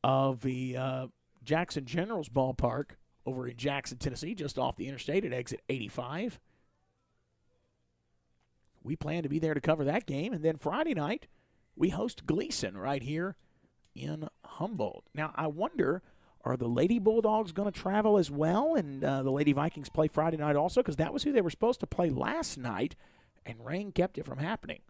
of the Jackson Generals ballpark over in Jackson, Tennessee, just off the interstate at exit 85. We plan to be there to cover that game. And then Friday night, we host Gleason right here in Humboldt. Now, I wonder, are the Lady Bulldogs going to travel as well? And the Lady Vikings play Friday night also? Because that was who they were supposed to play last night, and rain kept it from happening.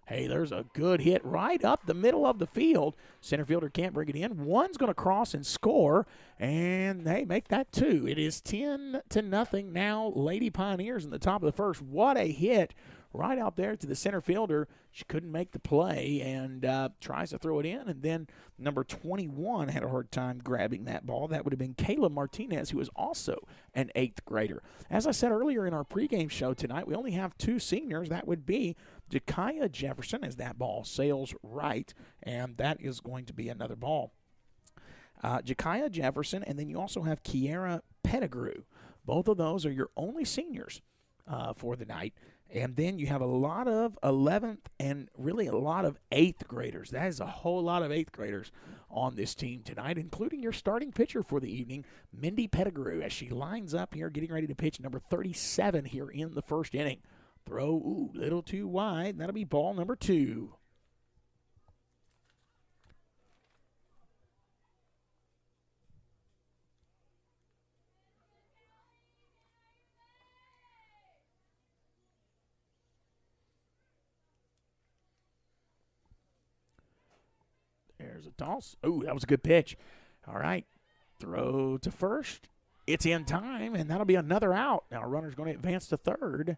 Hey, there's a good hit right up the middle of the field. Center fielder can't bring it in. One's going to cross and score, and they make that 2. It is 10-0 now. Lady Pioneers in the top of the first. What a hit right out there to the center fielder. She couldn't make the play and tries to throw it in, and then number 21 had a hard time grabbing that ball. That would have been Kayla Martinez, who is also an 8th grader. As I said earlier in our pregame show tonight, we only have 2 seniors. That would be Jakaya Jefferson as that ball sails right, and that is going to be another ball. Jakaya Jefferson, and then you also have Kiara Pettigrew. Both of those are your only seniors for the night. And then you have a lot of 11th and really a lot of 8th graders. That is a whole lot of 8th graders on this team tonight, including your starting pitcher for the evening, Mindy Pettigrew, as she lines up here getting ready to pitch number 37 here in the first inning. Throw, little too wide. That'll be ball number 2. There's a toss. Oh, that was a good pitch. All right. Throw to first. It's in time, and that'll be another out. Now, a runner's going to advance to third.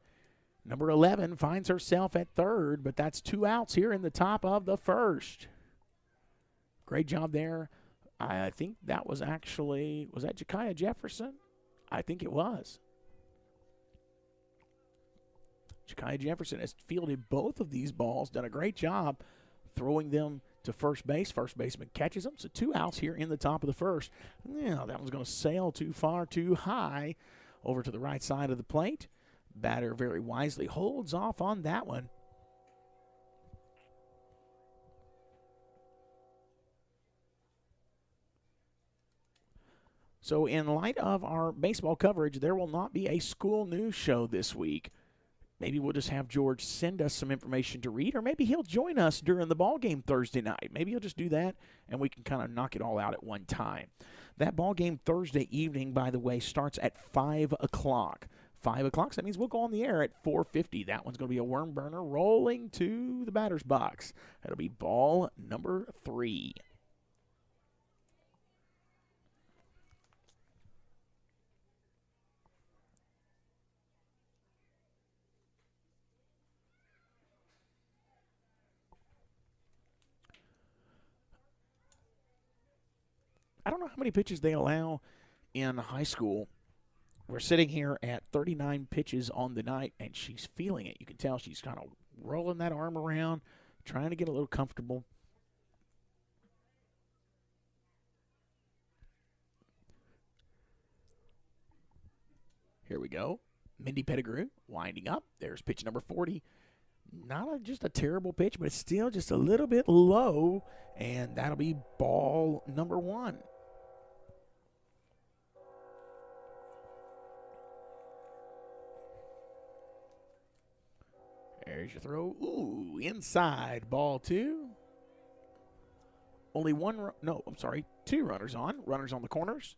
Number 11 finds herself at third, but that's 2 outs here in the top of the first. Great job there. I think that was actually, was that Ja'Kiah Jefferson? I think it was. Ja'Kiah Jefferson has fielded both of these balls, done a great job throwing them to first base. First baseman catches them. So 2 outs here in the top of the first. Yeah, that one's going to sail too far, too high over to the right side of the plate. Batter very wisely holds off on that one. So in light of our baseball coverage, there will not be a school news show this week. Maybe we'll just have George send us some information to read, or maybe he'll join us during the ball game Thursday night. Maybe he'll just do that, and we can kind of knock it all out at one time. That ball game Thursday evening, by the way, starts at 5 o'clock. 5 o'clock, so that means we'll go on the air at 4:50. That one's going to be a worm burner rolling to the batter's box. That'll be ball number 3. I don't know how many pitches they allow in high school. We're sitting here at 39 pitches on the night, and she's feeling it. You can tell she's kind of rolling that arm around, trying to get a little comfortable. Here we go. Mindy Pettigrew winding up. There's pitch number 40. Not just a terrible pitch, but it's still just a little bit low, and that'll be ball number 1. There's your throw. Ooh, inside, ball 2. Only two runners on. Runners on the corners.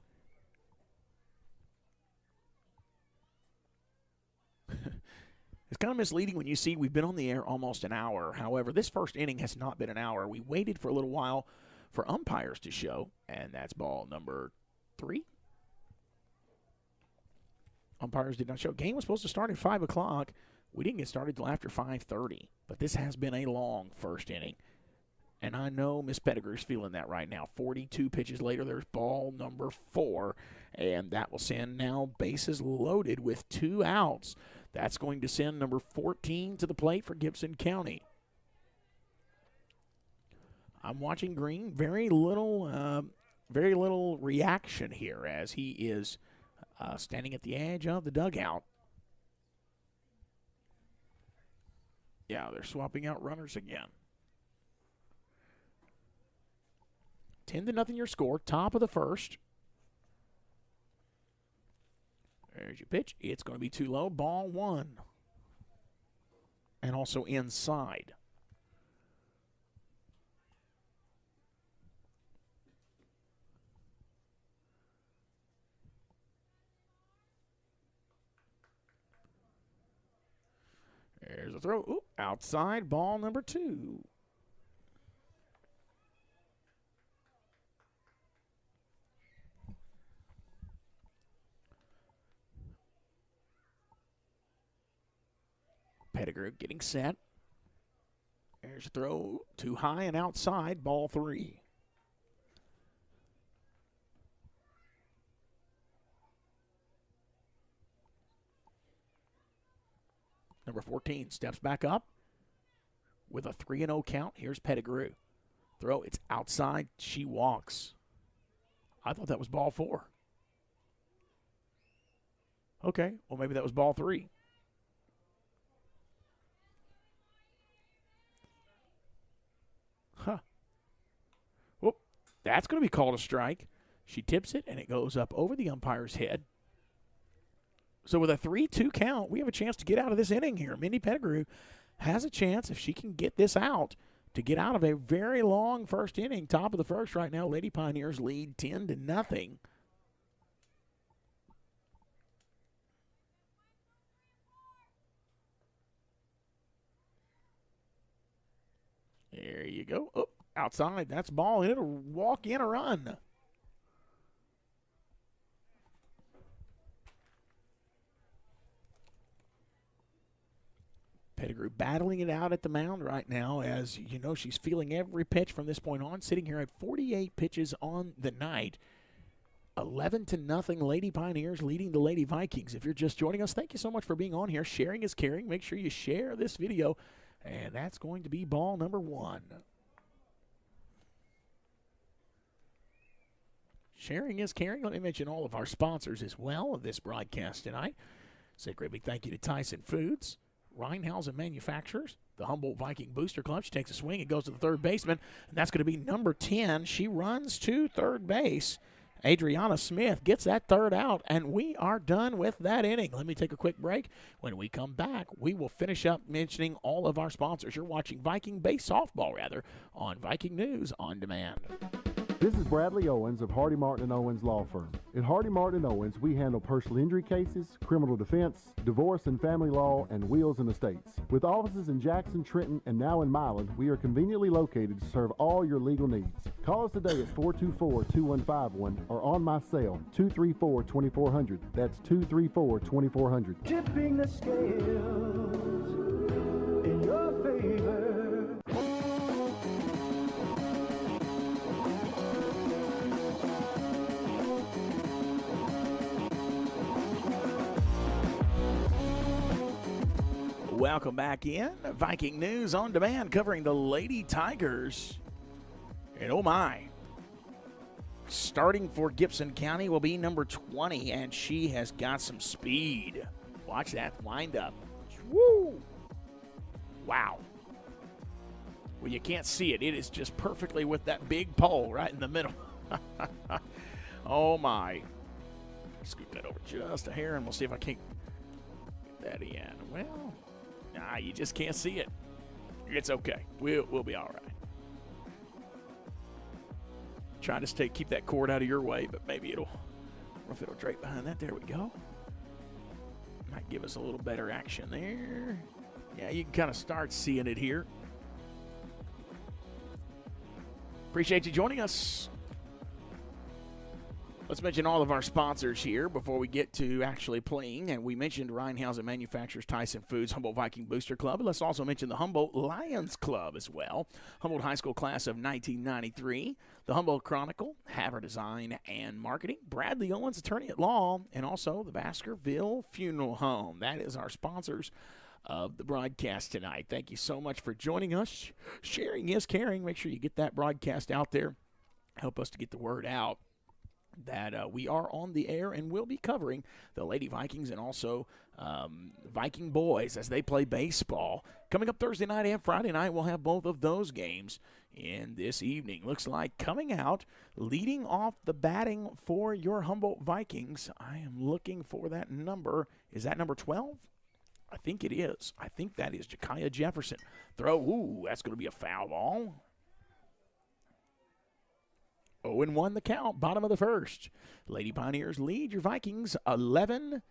It's kind of misleading when you see we've been on the air almost an hour. However, this first inning has not been an hour. We waited for a little while for umpires to show, and that's ball number 3. Umpires did not show. Game was supposed to start at 5 o'clock. We didn't get started until after 5:30, but this has been a long first inning. And I know Miss Pettigrew's feeling that right now. 42 pitches later, there's ball number 4, and that will send now bases loaded with 2 outs. That's going to send number 14 to the plate for Gibson County. I'm watching Green. Very little reaction here as he is standing at the edge of the dugout. Yeah, they're swapping out runners again. 10-0 your score, top of the first. There's your pitch. It's going to be too low. Ball 1. And also inside. There's a throw. Ooh, outside, ball number 2. Pettigrew getting set. There's a throw. Too high and outside, ball 3. Number 14 steps back up with a 3-0 count. Here's Pettigrew. Throw, it's outside. She walks. I thought that was ball 4. Okay, well, maybe that was ball 3. Huh. Whoop, that's going to be called a strike. She tips it, and it goes up over the umpire's head. So with a 3-2 count, we have a chance to get out of this inning here. Mindy Pettigrew has a chance, if she can get this out, to get out of a very long first inning. Top of the first right now, Lady Pioneers lead 10-0. There you go. Oh, Outside, that's ball, and it'll walk in a run. Pettigrew battling it out at the mound right now, as you know, she's feeling every pitch from this point on, sitting here at 48 pitches on the night. 11-0 Lady Pioneers leading the Lady Vikings. If you're just joining us, thank you so much for being on here. Sharing is caring. Make sure you share this video, and that's going to be ball number 1. Sharing is caring. Let me mention all of our sponsors as well of this broadcast tonight. Say a great big thank you to Tyson Foods, Reinhausen Manufacturers, the Humboldt Viking Booster Club. She takes a swing and goes to the third baseman, and that's going to be number 10. She runs to third base. Adriana Smith gets that third out, and we are done with that inning. Let me take a quick break. When we come back, we will finish up mentioning all of our sponsors. You're watching Viking Base Softball, on Viking News On Demand. This is Bradley Owens of Hardy Martin & Owens Law Firm. At Hardy Martin & Owens, we handle personal injury cases, criminal defense, divorce and family law, and wills and estates. With offices in Jackson, Trenton, and now in Milan, we are conveniently located to serve all your legal needs. Call us today at 424-2151 or on my cell, 234-2400. That's 234-2400. Tipping the scales in your favor. Welcome back in. Viking News On Demand covering the Lady Tigers. And oh my, starting for Gibson County will be number 20, and she has got some speed. Watch that wind up. Woo! Wow. Well, you can't see it. It is just perfectly with that big pole right in the middle. Oh my. Scoot that over just a hair, and we'll see if I can't get that in. Well, nah, you just can't see it. It's okay. We'll be all right. Trying to keep that cord out of your way, but maybe it'll drape behind that. There we go. Might give us a little better action there. Yeah, you can kind of start seeing it here. Appreciate you joining us. Let's mention all of our sponsors here before we get to actually playing. And we mentioned Reinhausen Manufacturers, Tyson Foods, Humboldt Viking Booster Club. Let's also mention the Humboldt Lions Club as well. Humboldt High School class of 1993. The Humboldt Chronicle, Haver Design and Marketing. Bradley Owens, attorney at law. And also the Baskerville Funeral Home. That is our sponsors of the broadcast tonight. Thank you so much for joining us. Sharing is caring. Make sure you get that broadcast out there. Help us to get the word out that we are on the air and will be covering the Lady Vikings and also Viking boys as they play baseball. Coming up Thursday night and Friday night, we'll have both of those games in this evening. Looks like coming out, leading off the batting for your Humboldt Vikings. I am looking for that number. Is that number 12? I think it is. I think that is Jakaya Jefferson. Throw. Ooh, that's going to be a foul ball. 0-1 the count, bottom of the first. Lady Pioneers lead your Vikings 11-0.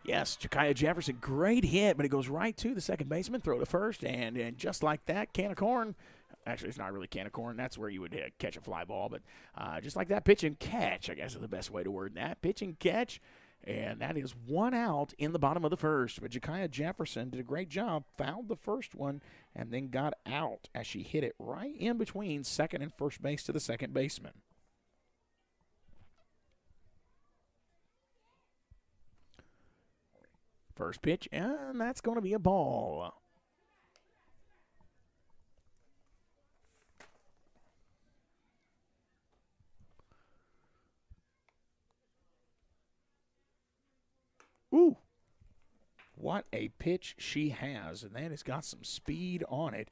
Yes, Jakaya Jefferson, great hit, but it goes right to the second baseman, throw to first, and just like that, can of corn. Actually, it's not really can of corn. That's where you would catch a fly ball, but just like that, pitch and catch, I guess is the best way to word that. Pitch and catch. And that is one out in the bottom of the first. But Jakaya Jefferson did a great job, fouled the first one, and then got out as she hit it right in between second and first base to the second baseman. First pitch, and that's going to be a ball. Ooh, what a pitch she has, and that has got some speed on it.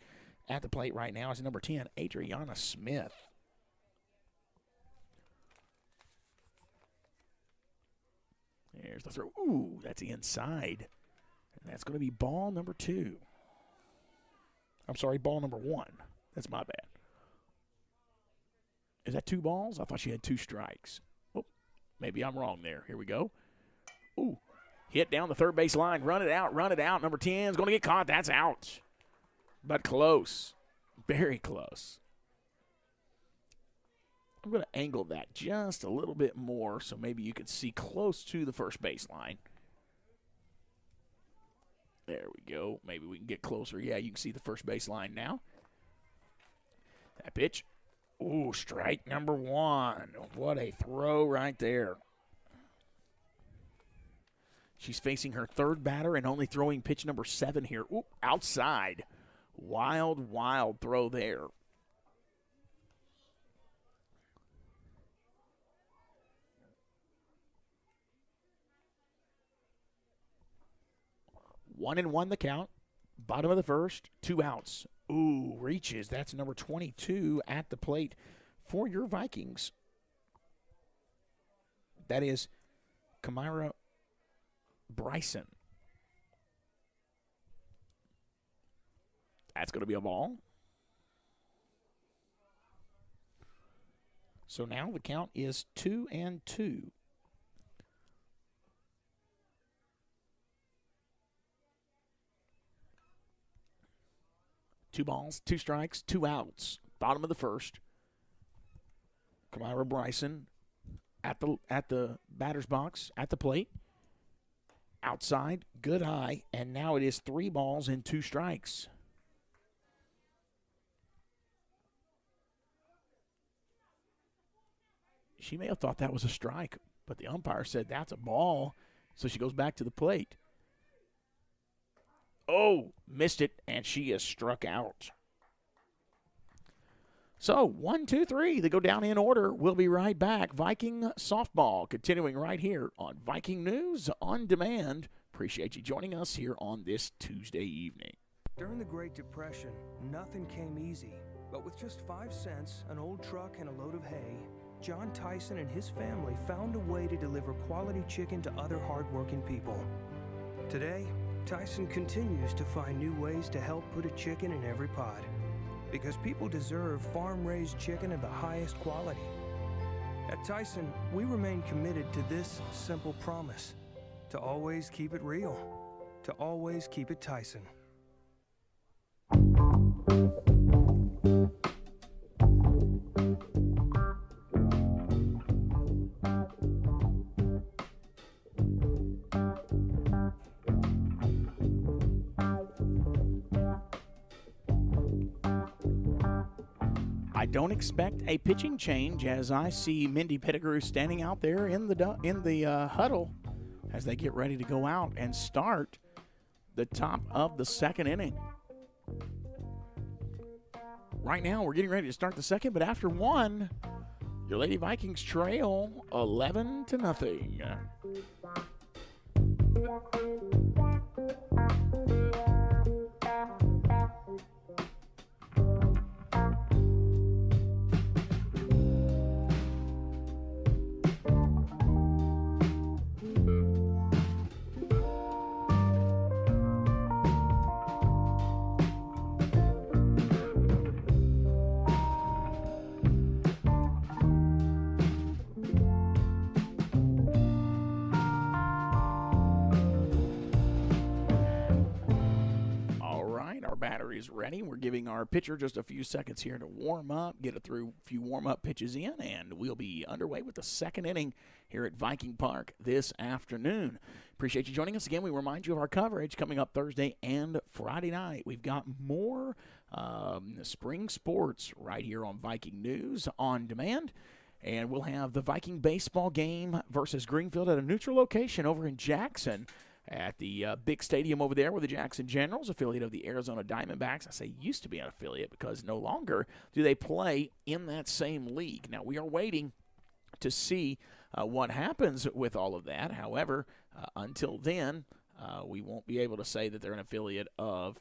At the plate right now is number 10, Adriana Smith. There's the throw. Ooh, that's the inside. And that's going to be ball number 2. I'm sorry, ball number 1. That's my bad. Is that 2 balls? I thought she had 2 strikes. Oh, maybe I'm wrong there. Here we go. Ooh. Hit down the third base line. Run it out. Number 10 is going to get caught. That's out. But close. Very close. I'm going to angle that just a little bit more so maybe you can see close to the first base line. There we go. Maybe we can get closer. Yeah, you can see the first base line now. That pitch. Ooh, strike number 1. What a throw right there. She's facing her third batter and only throwing pitch number 7 here. Ooh, outside. Wild, wild throw there. One and one the count. Bottom of the first. 2 outs. Ooh, reaches. That's number 22 at the plate for your Vikings. That is Kamira Bryson. That's going to be a ball. So now the count is 2-2. Two balls, 2 strikes, 2 outs. Bottom of the first. Kamira Bryson at the batter's box, at the plate. Outside, good eye, and now it is 3 balls and 2 strikes. She may have thought that was a strike, but the umpire said that's a ball, so she goes back to the plate. Oh, missed it, and she is struck out. So, 1, 2, 3. They go down in order. We'll be right back. Viking softball continuing right here on Viking News on Demand. Appreciate you joining us here on this Tuesday evening. During the Great Depression, nothing came easy. But with just 5 cents, an old truck, and a load of hay, John Tyson and his family found a way to deliver quality chicken to other hardworking people. Today, Tyson continues to find new ways to help put a chicken in every pot. Because people deserve farm-raised chicken of the highest quality. At Tyson, we remain committed to this simple promise: to always keep it real, to always keep it Tyson. I don't expect a pitching change as I see Mindy Pettigrew standing out there in the huddle as they get ready to go out and start the top of the second inning. Right now, we're getting ready to start the second, but after 1, your Lady Vikings trail 11-0. Is ready. We're giving our pitcher just a few seconds here to warm up, get it through a few warm-up pitches in, and we'll be underway with the second inning here at Viking Park this afternoon. Appreciate you joining us again. We remind you of our coverage coming up Thursday and Friday night. We've got more spring sports right here on Viking News on Demand, and we'll have the Viking baseball game versus Greenfield at a neutral location over in Jackson, at the big stadium over there with the Jackson Generals, affiliate of the Arizona Diamondbacks. I say used to be an affiliate because no longer do they play in that same league. Now, we are waiting to see what happens with all of that. However, until then, we won't be able to say that they're an affiliate of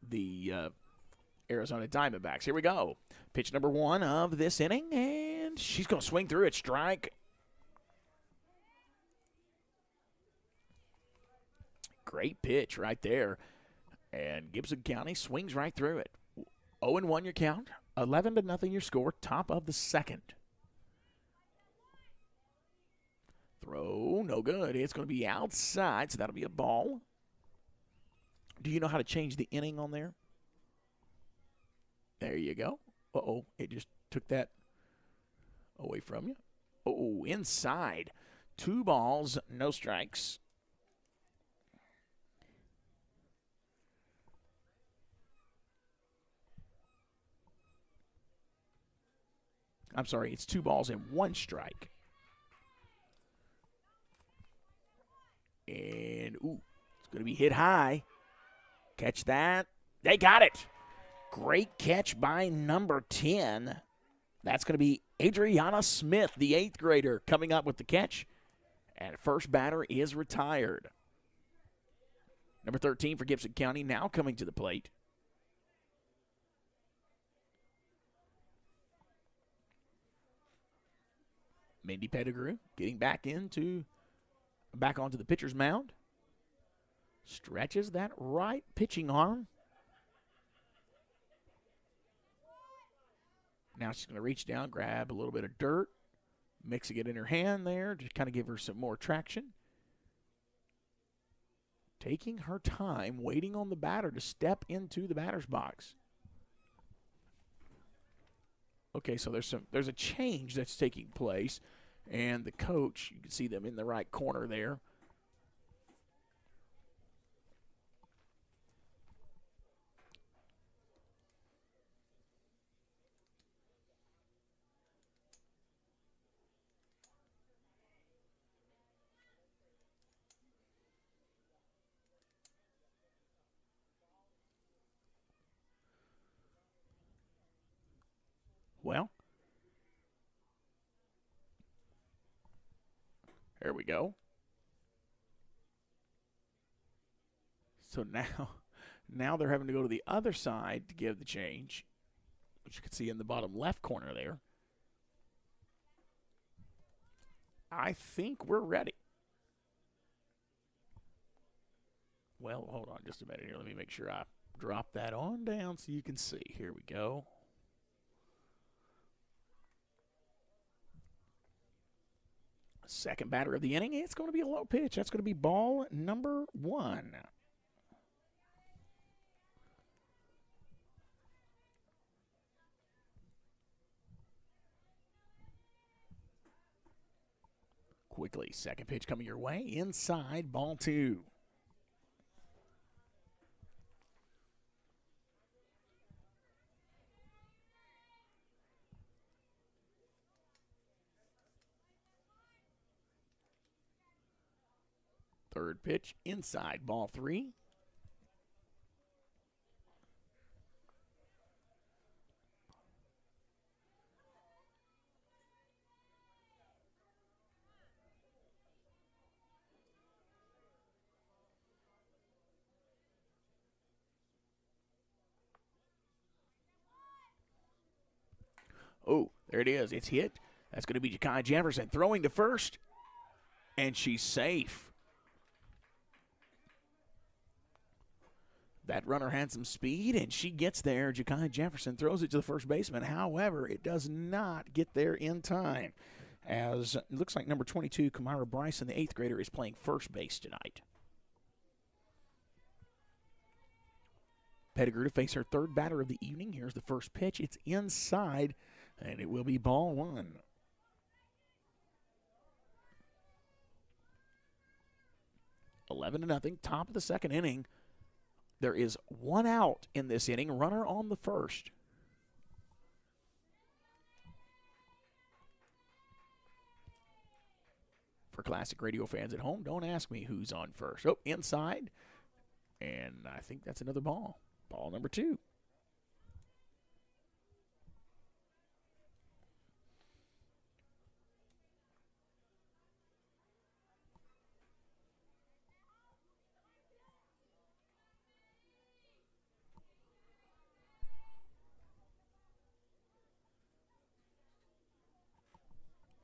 the Arizona Diamondbacks. Here we go. Pitch number 1 of this inning, and she's going to swing through it. Strike. Great pitch right there. And Gibson County swings right through it. 0-1 your count. 11-0 your score. Top of the second. Throw, no good. It's going to be outside, so that'll be a ball. Do you know how to change the inning on there? There you go. Uh-oh, it just took that away from you. Oh, inside. 2 balls, no strikes. I'm sorry, it's 2 balls and 1 strike. And, ooh, it's going to be hit high. Catch that. They got it. Great catch by number 10. That's going to be Adriana Smith, the 8th grader, coming up with the catch. And first batter is retired. Number 13 for Gibson County now coming to the plate. Mindy Pettigrew getting back onto the pitcher's mound. Stretches that right pitching arm. Now she's going to reach down, grab a little bit of dirt, mixing it in her hand there, just kind of give her some more traction. Taking her time, waiting on the batter to step into the batter's box. Okay, so there's a change that's taking place, and the coach, you can see them in the right corner there. Well, there we go. So now they're having to go to the other side to give the change, which you can see in the bottom left corner there. I think we're ready. Well, hold on just a minute here. Let me make sure I drop that on down so you can see. Here we go. Second batter of the inning, it's going to be a low pitch. That's going to be ball number 1. Quickly, second pitch coming your way, inside, ball 2. Third pitch, inside, ball 3. Oh, there it is. It's hit. That's going to be Ja'Kai Jefferson throwing to first, and she's safe. That runner had some speed, and she gets there. Ja'Kai Jefferson throws it to the first baseman. However, it does not get there in time, as it looks like number 22, Kamara Bryson, the 8th grader, is playing first base tonight. Pettigrew to face her third batter of the evening. Here's the first pitch. It's inside, and it will be ball 1. (11-0), top of the second inning. There is 1 out in this inning, runner on the first. For Classic Radio fans at home, don't ask me who's on first. Oh, inside, and I think that's another ball. Ball number 2.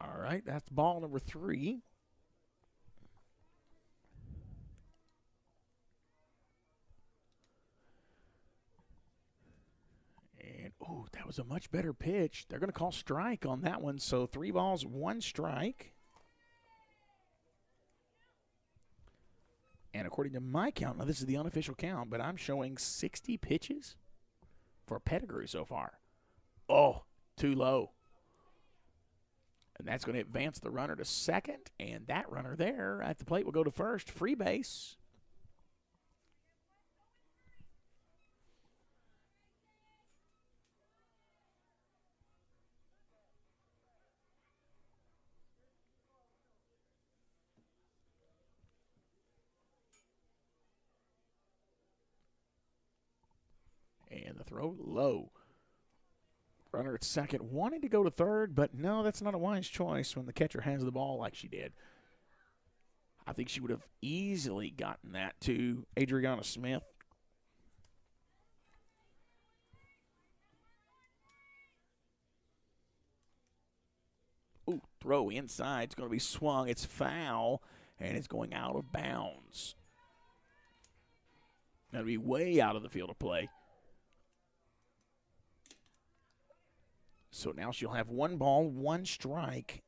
All right, that's ball number 3. And, oh, that was a much better pitch. They're going to call strike on that one. So 3 balls, 1 strike. And according to my count, now this is the unofficial count, but I'm showing 60 pitches for Pettigrew so far. Oh, too low. And that's going to advance the runner to second, and that runner there at the plate will go to first. Free base. And the throw low. Runner at second, wanting to go to third, but no, that's not a wise choice when the catcher has the ball like she did. I think she would have easily gotten that to Adriana Smith. Ooh, throw inside. It's going to be swung. It's foul, and it's going out of bounds. That'll be way out of the field of play. So now she'll have 1 ball, 1 strike.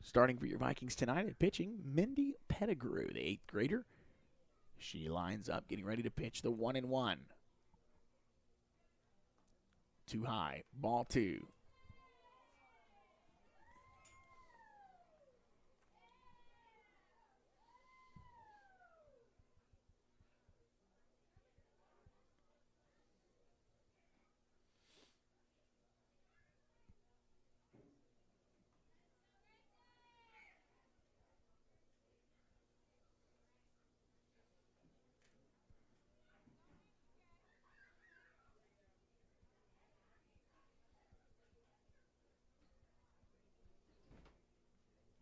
Starting for your Vikings tonight at pitching, Mindy Pettigrew, the 8th grader. She lines up, getting ready to pitch the 1-1. Too high, ball 2.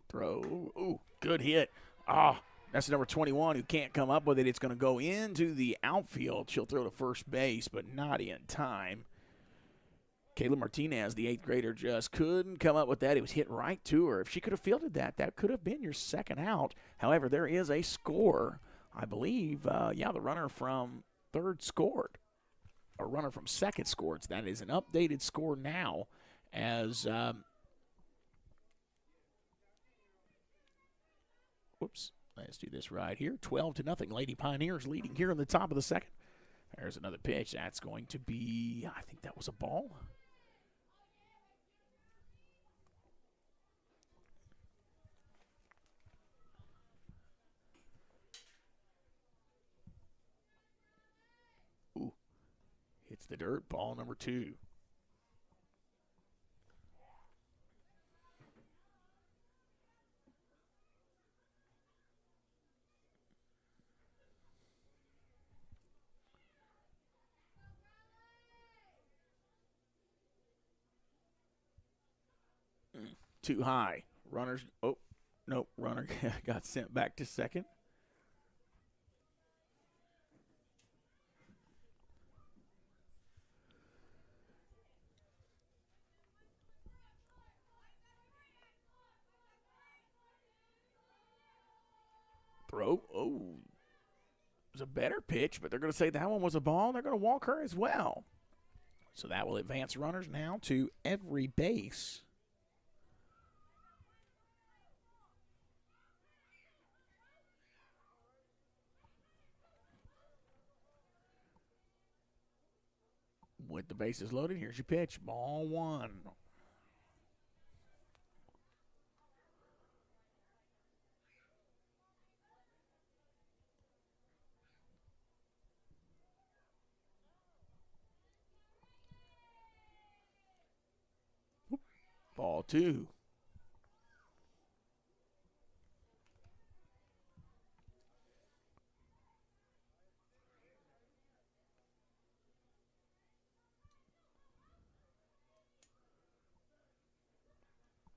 Throw. Ooh, good hit. That's number 21 who can't come up with it. It's going to go into the outfield. She'll throw to first base, but not in time. Kayla Martinez, the 8th grader, just couldn't come up with that. It was hit right to her. If she could have fielded that, that could have been your second out. However, there is a score. I believe, the runner from third scored. Or runner from second scored. That is an updated score now as let's do this right here. 12-0. Lady Pioneers leading here in the top of the second. There's another pitch. That's going to be, I think that was a ball. Ooh, hits the dirt. Ball number 2. Too high. Runner got sent back to second. Throw. Oh, it was a better pitch, but they're going to say that one was a ball. They're going to walk her as well. So that will advance runners now to every base. With the bases loaded, here's your pitch. Ball 1. Ball 2.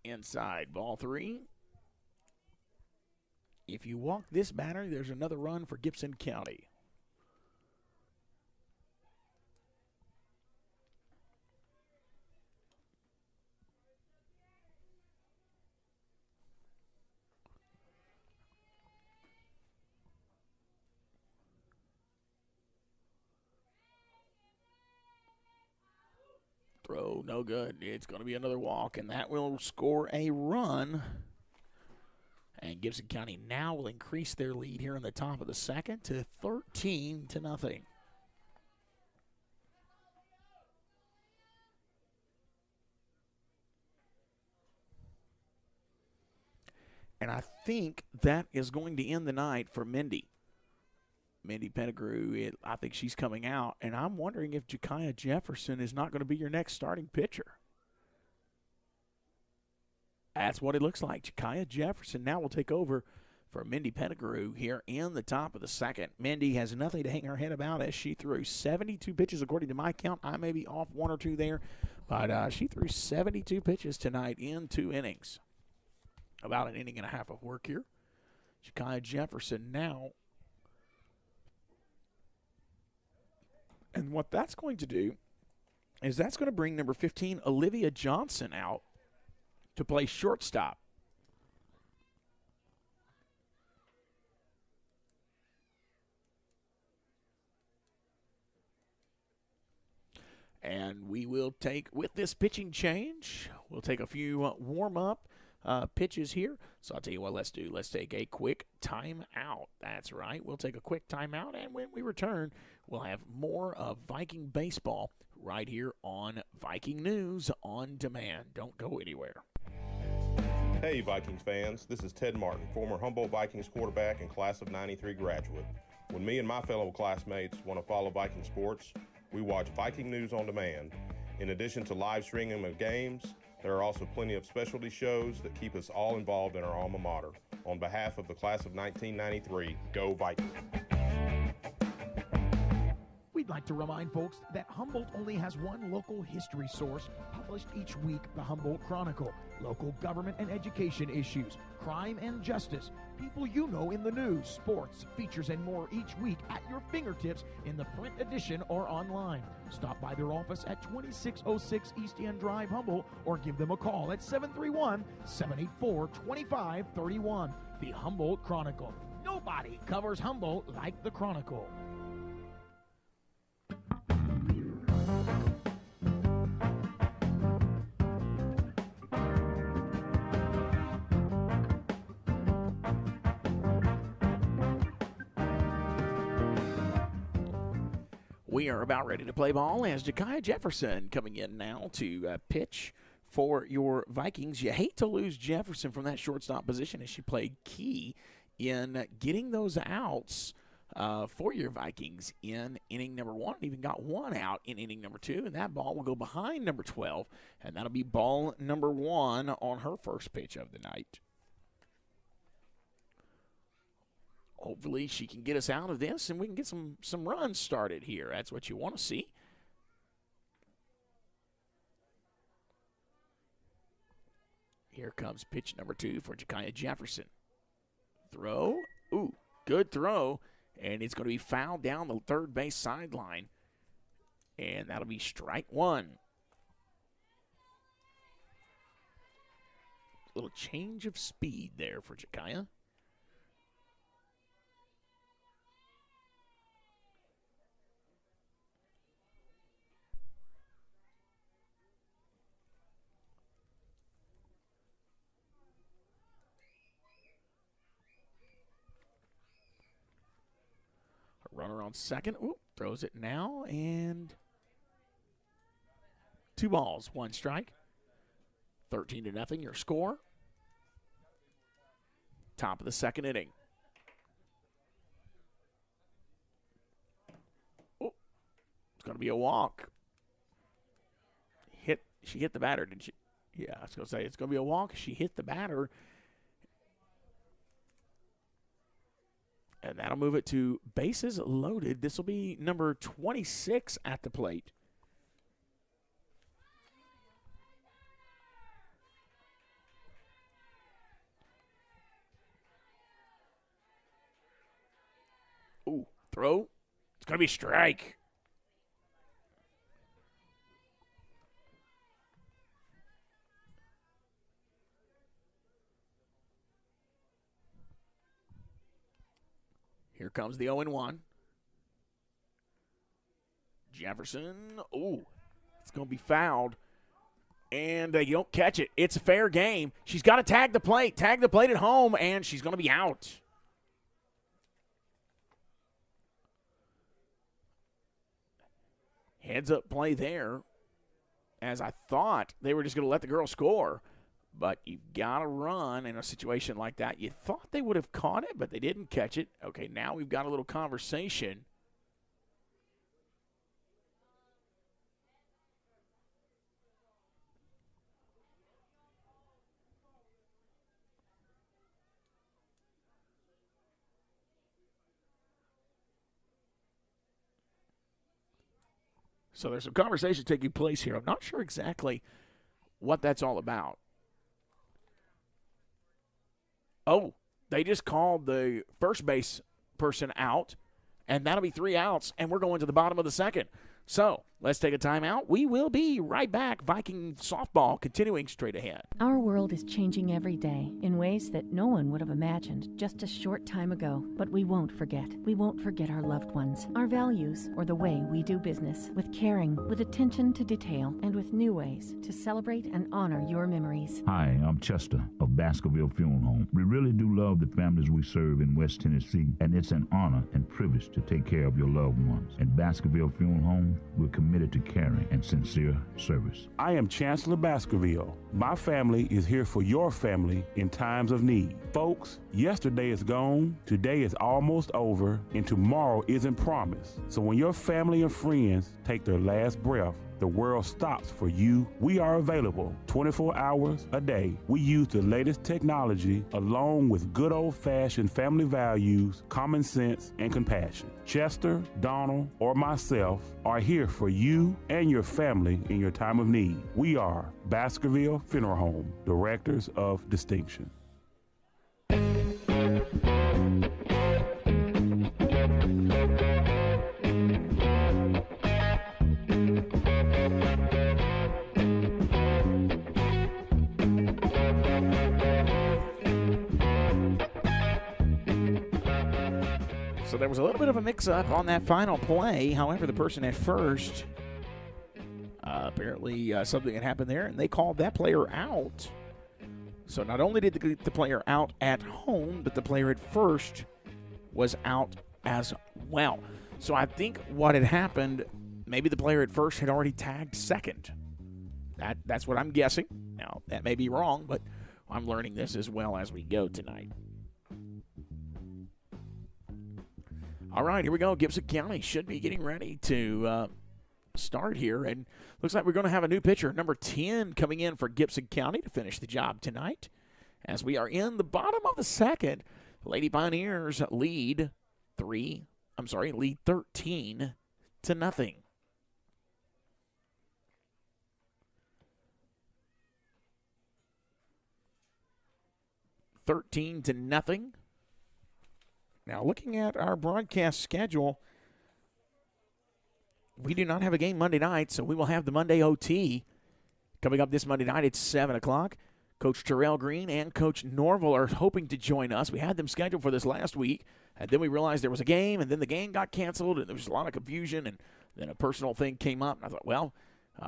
Inside, ball 3. If you walk this batter, there's another run for Gibson County. Throw, no good. It's going to be another walk, and that will score a run. And Gibson County now will increase their lead here in the top of the second to 13-0. And I think that is going to end the night for Mindy. Mindy Pettigrew, I think she's coming out, and I'm wondering if Jakaya Jefferson is not going to be your next starting pitcher. That's what it looks like. Jakaya Jefferson now will take over for Mindy Pettigrew here in the top of the second. Mindy has nothing to hang her head about as she threw 72 pitches according to my count. I may be off one or two there, but she threw 72 pitches tonight in 2 innings. About an inning and a half of work here. Jakaya Jefferson now. And what that's going to do is that's going to bring number 15, Olivia Johnson, out to play shortstop. And we will take, with this pitching change, we'll take a few warm-up pitches here. So I'll tell you what let's do. Let's take a quick timeout. That's right. We'll take a quick timeout, and when we return, we'll have more of Viking baseball right here on Viking News on Demand. Don't go anywhere. Hey, Vikings fans. This is Ted Martin, former Humboldt Vikings quarterback and class of 93 graduate. When me and my fellow classmates want to follow Viking sports, we watch Viking News on Demand. In addition to live streaming of games, there are also plenty of specialty shows that keep us all involved in our alma mater. On behalf of the class of 1993, go Vikings. We'd like to remind folks that Humboldt only has one local history source published each week, the Humboldt Chronicle. Local government and education issues, crime and justice, people you know in the news, sports, features, and more each week at your fingertips in the print edition or online. Stop by their office at 2606 East End Drive, Humboldt, or give them a call at 731-784-2531. The Humboldt Chronicle. Nobody covers Humboldt like the Chronicle. We are about ready to play ball as Jakaya Jefferson coming in now to pitch for your Vikings. You hate to lose Jefferson from that shortstop position as she played key in getting those outs for your Vikings in inning number 1. Even got 1 out in inning number 2, and that ball will go behind number 12, and that'll be ball number 1 on her first pitch of the night. Hopefully she can get us out of this and we can get some runs started here. That's what you want to see. Here comes pitch number 2 for Jakaya Jefferson. Throw. Ooh, good throw. And it's going to be fouled down the third base sideline. And that'll be strike 1. Little change of speed there for Jakaya. Runner on second. Ooh, throws it now, and 2 balls, 1 strike. 13-0, your score. Top of the second inning. Oh, it's going to be a walk. She hit the batter, didn't she? Yeah, I was going to say it's going to be a walk. She hit the batter. And that'll move it to bases loaded. This will be number 26 at the plate. Ooh, throw. It's going to be strike. Here comes the 0-1. Jefferson, ooh, It's going to be fouled. And you don't catch it. It's a fair game. She's got to tag the plate at home, and she's going to be out. Heads up play there, as I thought they were just going to let the girl score. But you've got to run in a situation like that. You thought they would have caught it, but they didn't catch it. Okay, now we've got a little conversation. So there's some conversation taking place here. I'm not sure exactly what that's all about. Oh, they just called the first base person out, and that'll be 3 outs, and we're going to the bottom of the second. So let's take a timeout. We will be right back. Viking softball continuing straight ahead. Our world is changing every day in ways that no one would have imagined just a short time ago. But we won't forget. We won't forget our loved ones, our values, or the way we do business. With caring, with attention to detail, and with new ways to celebrate and honor your memories. Hi, I'm Chester of Baskerville Funeral Home. We really do love the families we serve in West Tennessee, and it's an honor and privilege to take care of your loved ones. At Baskerville Funeral Home, we're committed to caring and sincere service. I am Chancellor Baskerville. My family is here for your family in times of need. Folks, yesterday is gone, today is almost over, and tomorrow isn't promised. So when your family and friends take their last breath, the world stops for you. We are available 24 hours a day. We use the latest technology along with good old-fashioned family values, common sense, and compassion. Chester, Donald, or myself are here for you and your family in your time of need. We are Baskerville Funeral Home, Directors of Distinction. So there was a little bit of a mix-up on that final play. However, the person at first, apparently something had happened there, and they called that player out. So not only did they get the player out at home, but the player at first was out as well. So I think what had happened, maybe the player at first had already tagged second. That's what I'm guessing. Now, that may be wrong, but I'm learning this as well as we go tonight. All right, here we go. Gibson County should be getting ready to start here. And looks like we're going to have a new pitcher, number 10, coming in for Gibson County to finish the job tonight. As we are in the bottom of the second, the Lady Pioneers lead 13-0. 13-0. Now, looking at our broadcast schedule, we do not have a game Monday night, so we will have the Monday OT coming up this Monday night at 7 o'clock. Coach Terrell Green and Coach Norville are hoping to join us. We had them scheduled for this last week, and then we realized there was a game, and then the game got canceled, and there was a lot of confusion, and then a personal thing came up. And I thought, well,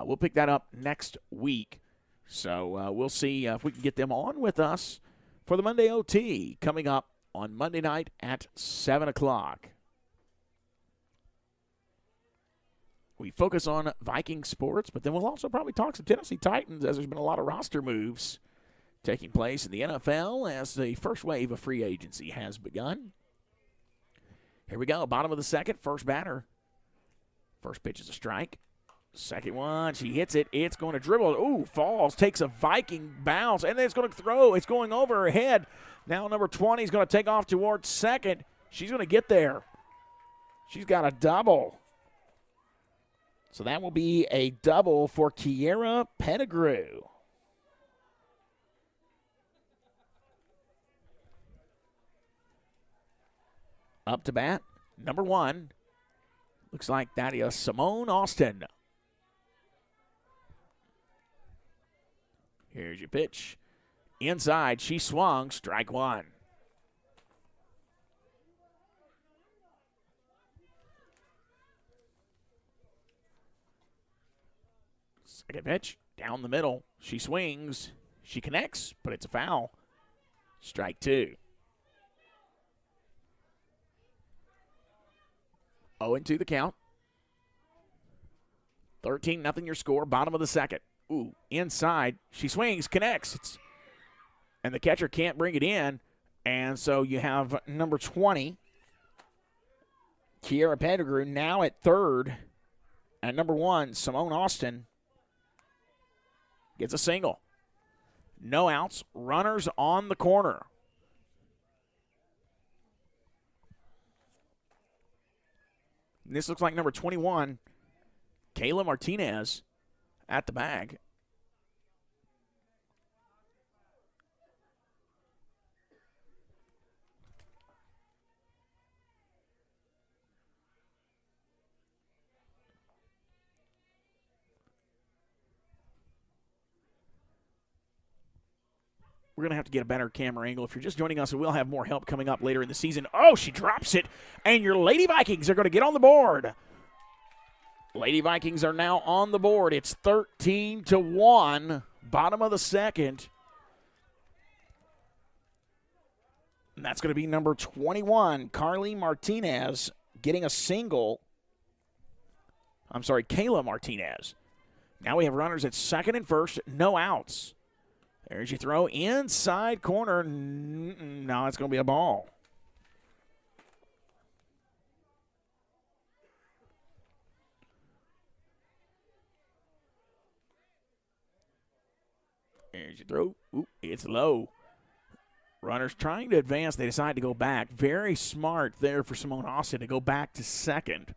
we'll pick that up next week. So we'll see if we can get them on with us for the Monday OT coming up on Monday night at 7 o'clock. We focus on Viking sports, but then we'll also probably talk some Tennessee Titans, as there's been a lot of roster moves taking place in the NFL as the first wave of free agency has begun. Here we go, bottom of the second, first batter. First pitch is a strike. Second one, she hits it. It's going to dribble. Ooh, falls, takes a Viking bounce, and then it's going to throw. It's going over her head. Now number 20 is going to take off towards second. She's going to get there. She's got a double. So that will be a double for Kiera Pettigrew. Up to bat, number 1. Looks like that is Simone Austin. Here's your pitch. Inside, she swung, strike 1. Second pitch, down the middle. She swings. She connects, but it's a foul. Strike 2. 0-2 the count. 13-0 your score, bottom of the second. Ooh, inside. She swings, connects. And the catcher can't bring it in. And so you have number 20, Kiera Pettigrew, now at third. And number 1, Simone Austin, gets a single. No outs, runners on the corner. This looks like number 21, Kayla Martinez, at the bag. We're going to have to get a better camera angle. If you're just joining us, we'll have more help coming up later in the season. Oh, she drops it, and your Lady Vikings are going to get on the board. Lady Vikings are now on the board. It's 13-1, bottom of the second. And that's going to be number 21, Carly Martinez, getting a single. I'm sorry, Kayla Martinez. Now we have runners at second and first, no outs. There's your throw, inside corner. Now it's going to be a ball. There's your throw. Ooh, it's low. Runners trying to advance. They decide to go back. Very smart there for Simone Austin to go back to second.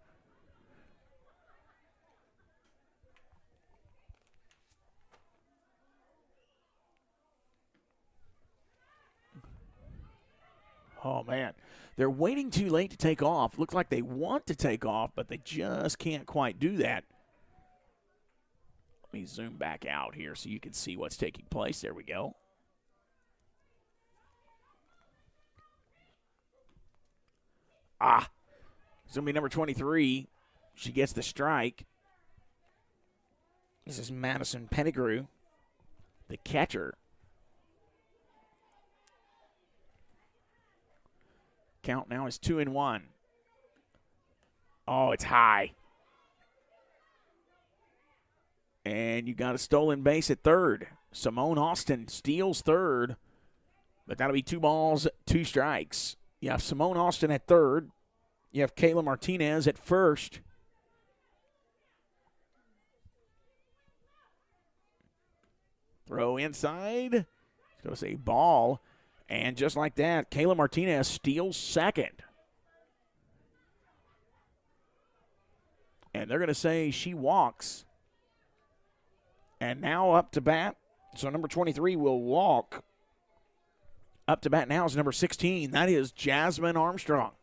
Oh, man. They're waiting too late to take off. Looks like they want to take off, but they just can't quite do that. Let me zoom back out here so you can see what's taking place. There we go. It's going to be number 23. She gets the strike. This is Madison Pettigrew, the catcher. Count now is 2-1. Oh, it's high. And you got a stolen base at third. Simone Austin steals third, but that'll be 2 balls, 2 strikes. You have Simone Austin at third. You have Kayla Martinez at first. Throw inside. It's going to say ball. And just like that, Kayla Martinez steals second. And they're going to say she walks. And now up to bat. So number 23 will walk. Up to bat now is number 16. That is Jasmine Armstrong.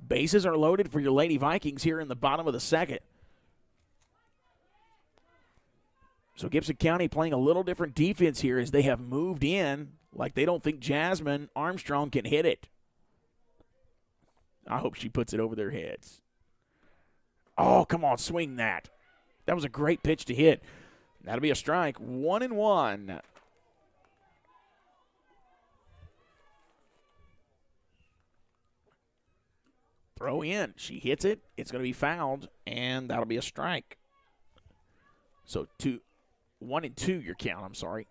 Bases are loaded for your Lady Vikings here in the bottom of the second. So Gibson County playing a little different defense here as they have moved in like they don't think Jasmine Armstrong can hit it. I hope she puts it over their heads. Oh, come on, swing that. That was a great pitch to hit. That'll be a strike. 1-1. Throw in. She hits it. It's going to be fouled, and that'll be a strike. So 1-2 your count, I'm sorry.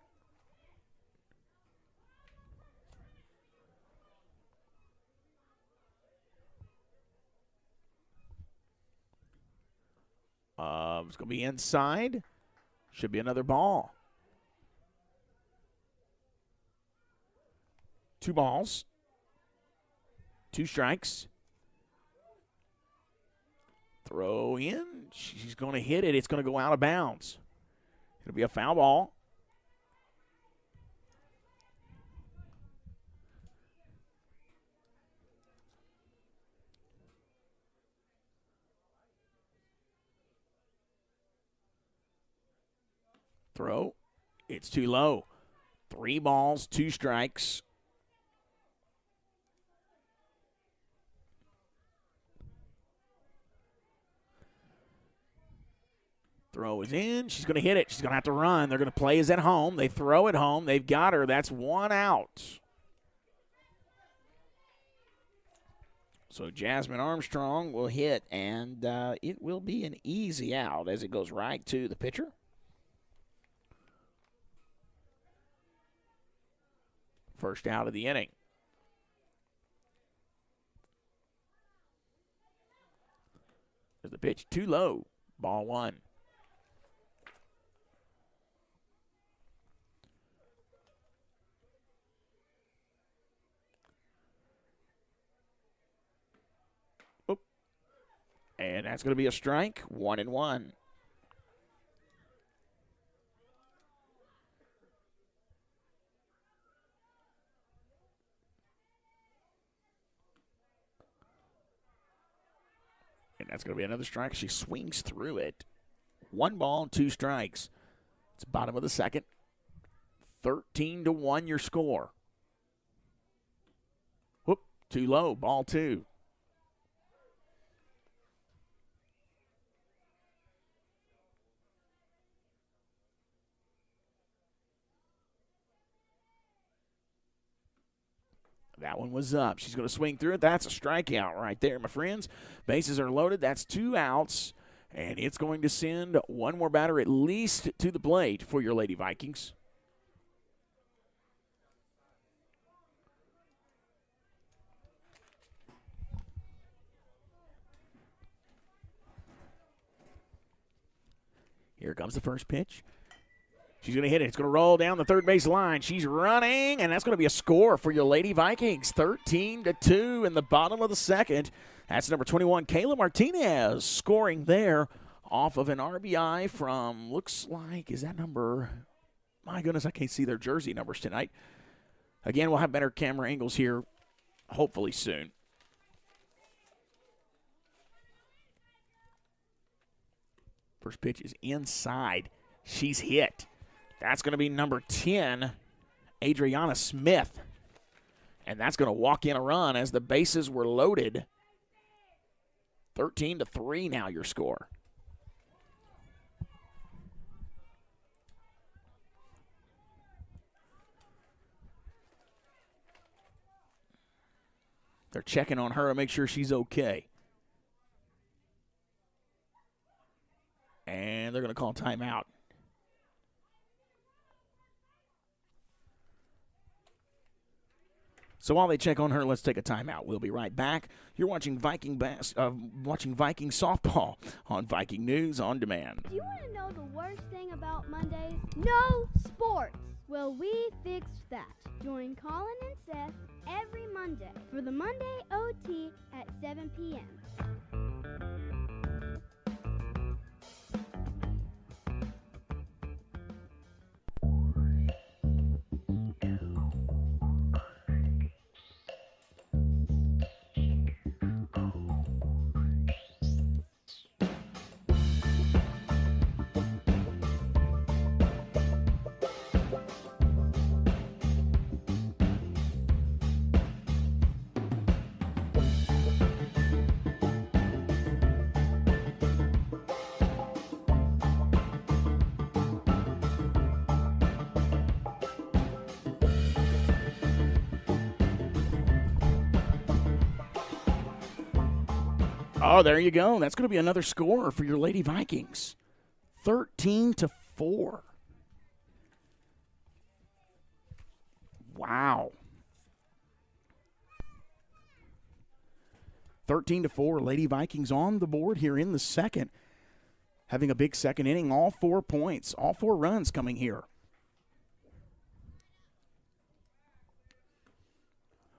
It's going to be inside. Should be another ball. 2 balls. 2 strikes. Throw in. She's going to hit it. It's going to go out of bounds. It'll be a foul ball. Throw. It's too low. 3 balls, 2 strikes. Throw is in. She's going to hit it. She's going to have to run. They're going to play is at home. They throw it home. They've got her. That's one out. So Jasmine Armstrong will hit, and it will be an easy out as it goes right to the pitcher. First out of the inning. There's the pitch too low. Ball one. Oop. And that's going to be a strike. 1-1. And that's going to be another strike. She swings through it. 1 ball, 2 strikes. It's bottom of the second. 13-1 your score. Whoop, too low. Ball 2. That one was up. She's going to swing through it. That's a strikeout right there, my friends. Bases are loaded. That's 2 outs. And it's going to send one more batter at least to the plate for your Lady Vikings. Here comes the first pitch. She's going to hit it. It's going to roll down the third base line. She's running, and that's going to be a score for your Lady Vikings. 13-2 in the bottom of the second. That's number 21, Kayla Martinez, scoring there off of an RBI from, looks like, is that number? My goodness, I can't see their jersey numbers tonight. Again, we'll have better camera angles here hopefully soon. First pitch is inside. She's hit. That's going to be number 10, Adriana Smith. And that's going to walk in a run as the bases were loaded. 13-3 now your score. They're checking on her to make sure she's okay. And they're going to call timeout. So while they check on her, let's take a timeout. We'll be right back. You're watching Viking softball on Viking News on Demand. Do you want to know the worst thing about Mondays? No sports. Well, we fixed that. Join Colin and Seth every Monday for the Monday OT at 7 p.m. Oh, there you go. That's going to be another score for your Lady Vikings. 13-4. Wow. 13-4. Lady Vikings on the board here in the second. Having a big second inning. All 4 points. All 4 runs coming here.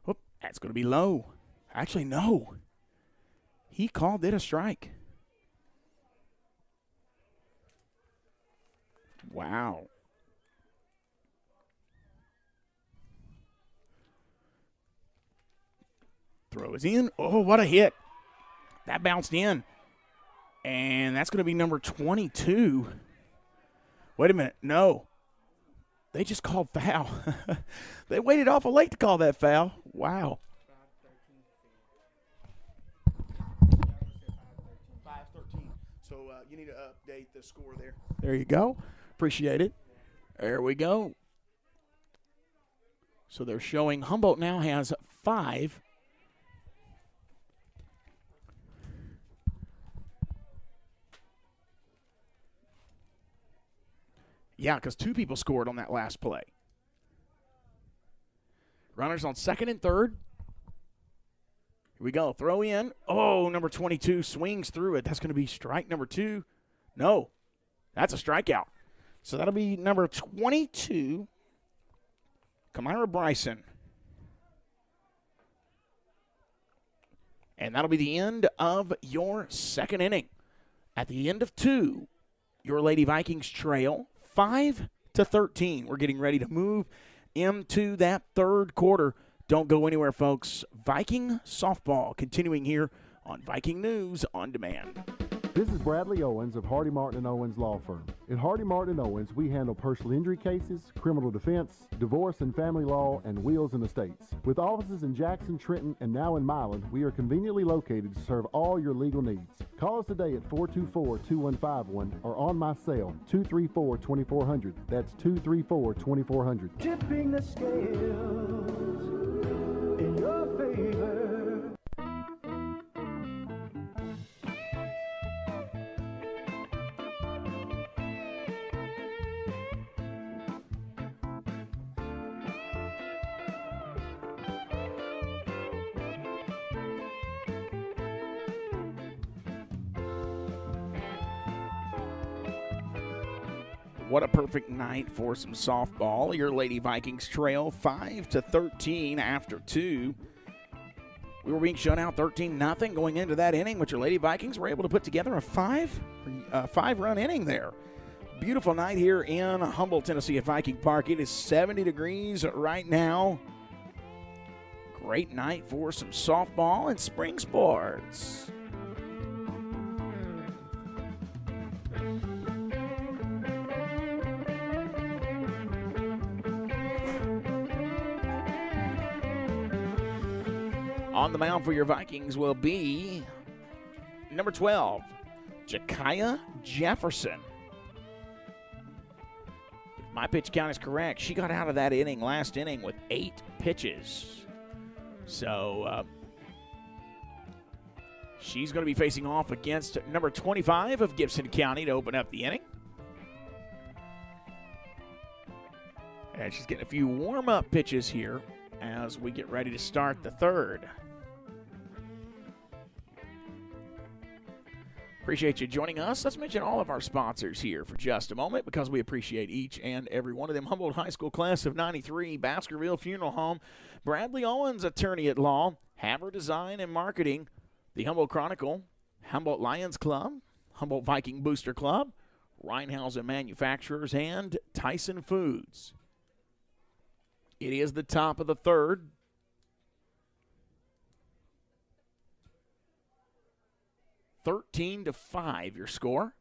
Oop, that's going to be low. Actually, no. He called it a strike. Wow. Throw is in. Oh, what a hit. That bounced in. And that's going to be number 22. Wait a minute. No. They just called foul. They waited awful late to call that foul. Wow. So you need to update the score there. There you go. Appreciate it. There we go. So they're showing Humboldt now has 5. Yeah, because 2 people scored on that last play. Runners on second and third. Here we go. Throw in. Oh, number 22 swings through it. That's going to be strike number 2. No, that's a strikeout. So that'll be number 22, Kamira Bryson. And that'll be the end of your second inning. At the end of 2, your Lady Vikings trail 5-13. We're getting ready to move into that third quarter. Don't go anywhere, folks. Viking softball continuing here on Viking News on Demand. This is Bradley Owens of Hardy Martin & Owens Law Firm. At Hardy Martin & Owens, we handle personal injury cases, criminal defense, divorce and family law, and wills and estates. With offices in Jackson, Trenton, and now in Milan, we are conveniently located to serve all your legal needs. Call us today at 424-2151 or on my cell, 234-2400. That's 234-2400. Tipping the scales in your favor. What a perfect night for some softball. Your Lady Vikings trail 5-13 after 2. We were being shut out 13-0 going into that inning, but your Lady Vikings were able to put together a five-run inning there. Beautiful night here in Humboldt, Tennessee at Viking Park. It is 70 degrees right now. Great night for some softball and spring sports. On the mound for your Vikings will be number 12, Jakaya Jefferson. If my pitch count is correct, she got out of that inning, last inning, with 8 pitches. So she's going to be facing off against number 25 of Gibson County to open up the inning. And she's getting a few warm-up pitches here as we get ready to start the third. Appreciate you joining us. Let's mention all of our sponsors here for just a moment because we appreciate each and every one of them. Humboldt High School class of 93, Baskerville Funeral Home, Bradley Owens, attorney at law, Hammer Design and Marketing, the Humboldt Chronicle, Humboldt Lions Club, Humboldt Viking Booster Club, Reinhausen Manufacturers, and Tyson Foods. It is the top of the third. (13-5) your score.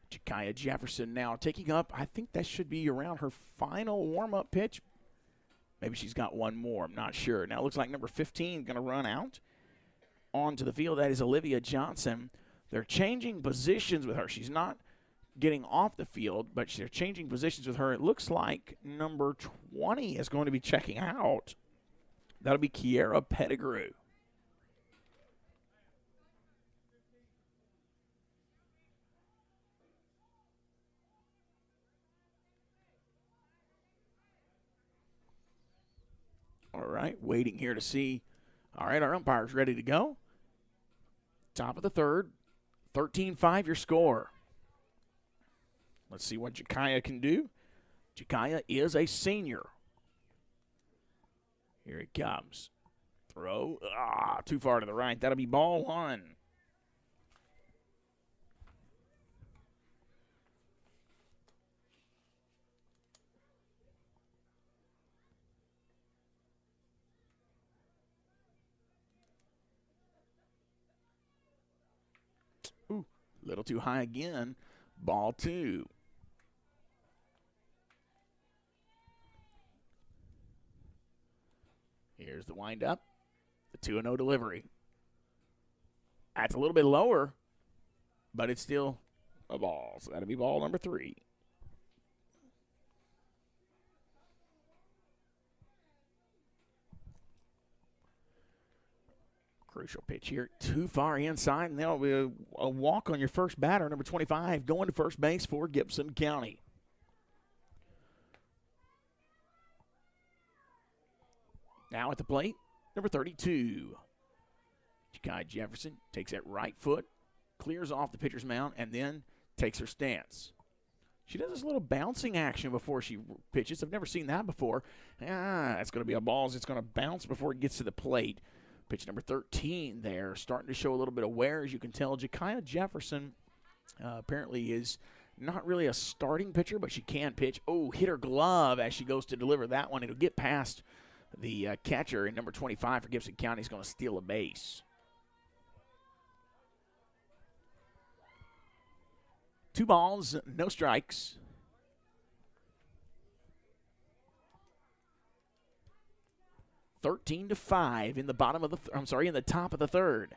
Jakaya Jefferson now taking up, I think that should be around her final warm-up pitch. Maybe she's got one more. I'm not sure. Now it looks like number 15 going to run out onto the field. That is Olivia Johnson. They're changing positions with her. She's not getting off the field, but they're changing positions with her. It looks like number 20 is going to be checking out. That'll be Kiera Pettigrew. All right, waiting here to see. All right, our umpire's ready to go. Top of the third, 13-5 your score. Let's see what Jakaya can do. Jakaya is a senior. Here it comes. Throw. Too far to the right. That'll be ball 1. Ooh, a little too high again. Ball 2. Here's the windup. The 2-0 delivery. That's a little bit lower, but it's still a ball. So that'll be ball number 3. Crucial pitch here. Too far inside, and that'll be a walk on your first batter, number 25, going to first base for Gibson County. Now at the plate, number 32. Ja'Kai Jefferson takes that right foot, clears off the pitcher's mound, and then takes her stance. She does this little bouncing action before she pitches. I've never seen that before. It's going to be a ball. It's going to bounce before it gets to the plate. Pitch number 13 there, starting to show a little bit of wear. As you can tell, Ja'Kai Jefferson apparently is not really a starting pitcher, but she can pitch. Oh, hit her glove as she goes to deliver that one. It'll get past the catcher, and number 25 for Gibson County is going to steal a base. 2 balls, no strikes. (13-5) in the bottom of the in the top of the third.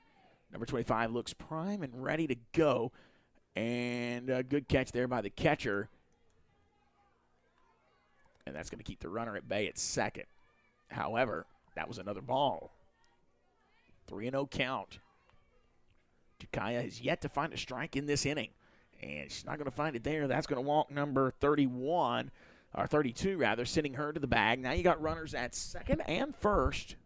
Number 25 looks prime and ready to go, and a good catch there by the catcher, and that's going to keep the runner at bay at second. However, that was another ball. 3-0 count. Ja'Kai has yet to find a strike in this inning, and she's not going to find it there. That's going to walk number 31. Or 32, rather, sending her to the bag. Now you got runners at second and first.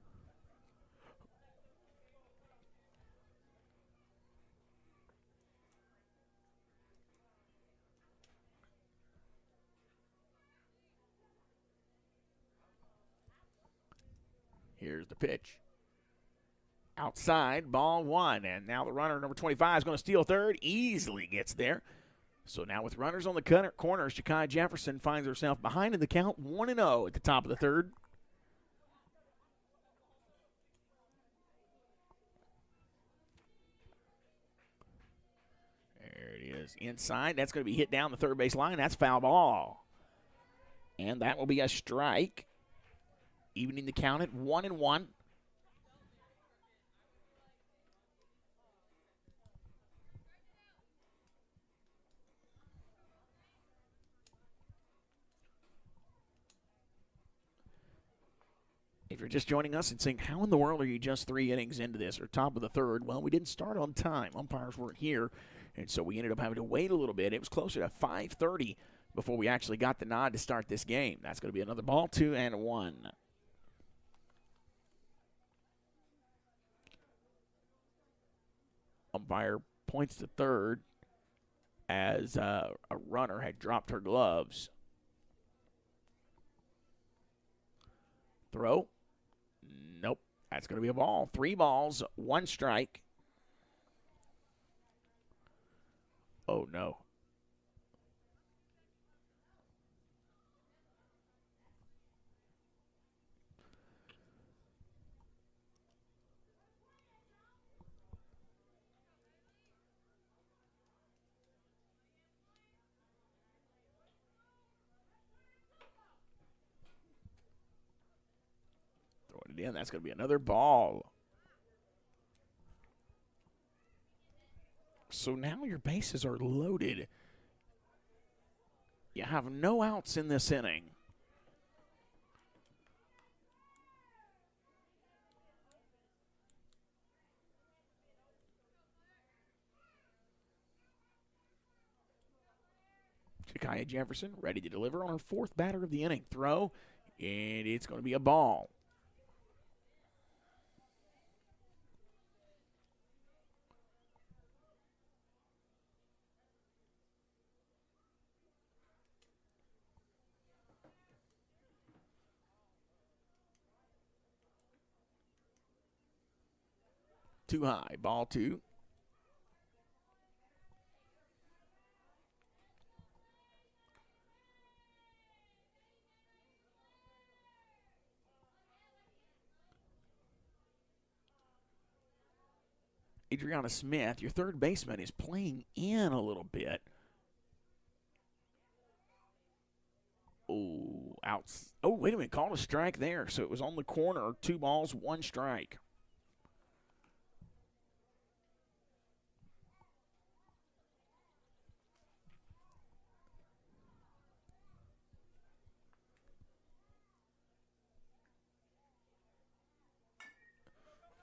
Here's the pitch. Outside, ball 1. And now the runner, number 25, is going to steal third. Easily gets there. So now with runners on the corners, Ja'Kai Jefferson finds herself behind in the count, 1-0 at the top of the third. There it is. Inside, that's going to be hit down the third base line. That's foul ball. And that will be a strike, evening the count at 1-1. If you're just joining us and saying, how in the world are you just 3 innings into this or top of the third? Well, we didn't start on time. Umpires weren't here, and so we ended up having to wait a little bit. It was closer to 5:30 before we actually got the nod to start this game. That's going to be another ball, 2-1. Umpire points to third as a runner had dropped her gloves. Throw. Nope. That's going to be a ball. 3 balls, 1 strike. Oh, no. Throwing it in. That's going to be another ball. So now your bases are loaded. You have no outs in this inning. Ja'Kai Jefferson ready to deliver on her 4th batter of the inning. Throw, and it's going to be a ball. Too high, ball 2. Adriana Smith, your third baseman, is playing in a little bit. Oh, outs. Oh, wait a minute. Called a strike there. So it was on the corner. 2 balls, 1 strike.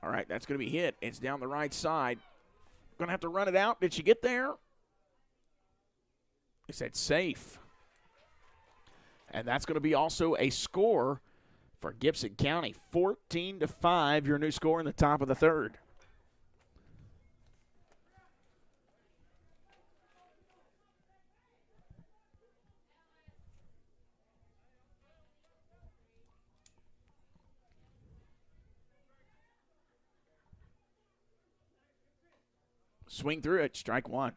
All right, that's going to be hit. It's down the right side. Going to have to run it out. Did she get there? They said safe. And that's going to be also a score for Gibson County. 14-5, your new score in the top of the third. Swing through it, strike one.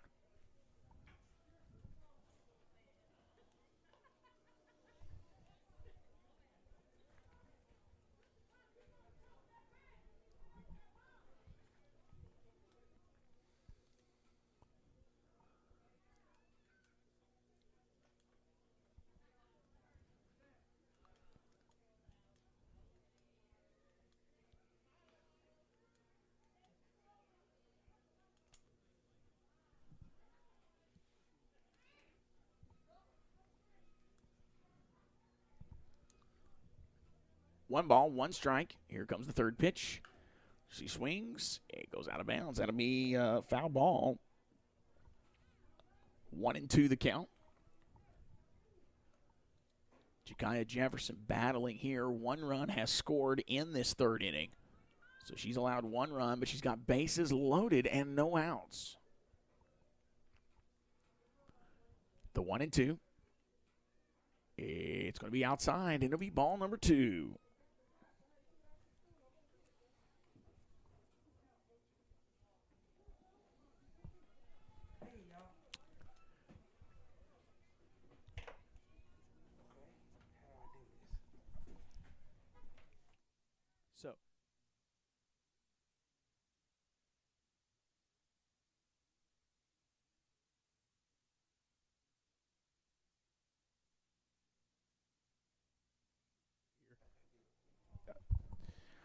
One ball, one strike. Here comes the third pitch. She swings. It goes out of bounds. That'll be a foul ball. 1-2 the count. Jakaya Jefferson battling here. One run has scored in this third inning. So she's allowed one run, but she's got bases loaded and no outs. The 1-2. It's going to be outside, and it'll be ball number 2.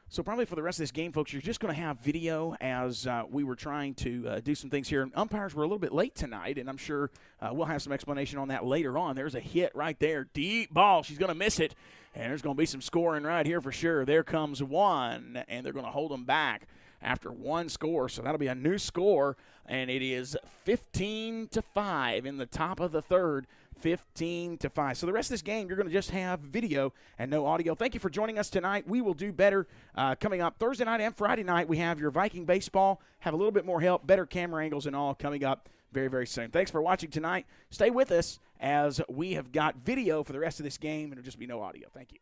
So probably for the rest of this game, folks, you're just going to have video as we were trying to do some things here. Umpires were a little bit late tonight, and I'm sure we'll have some explanation on that later on. There's a hit right there. Deep ball. She's going to miss it, and there's going to be some scoring right here for sure. There comes one, and they're going to hold them back after one score. So that'll be a new score, and it is 15-5 in the top of the third. 15-5. So the rest of this game, you're going to just have video and no audio. Thank you for joining us tonight. We will do better coming up Thursday night and Friday night. We have your Viking baseball. Have a little bit more help, better camera angles and all coming up very, very soon. Thanks for watching tonight. Stay with us as we have got video for the rest of this game, and it'll just be no audio. Thank you.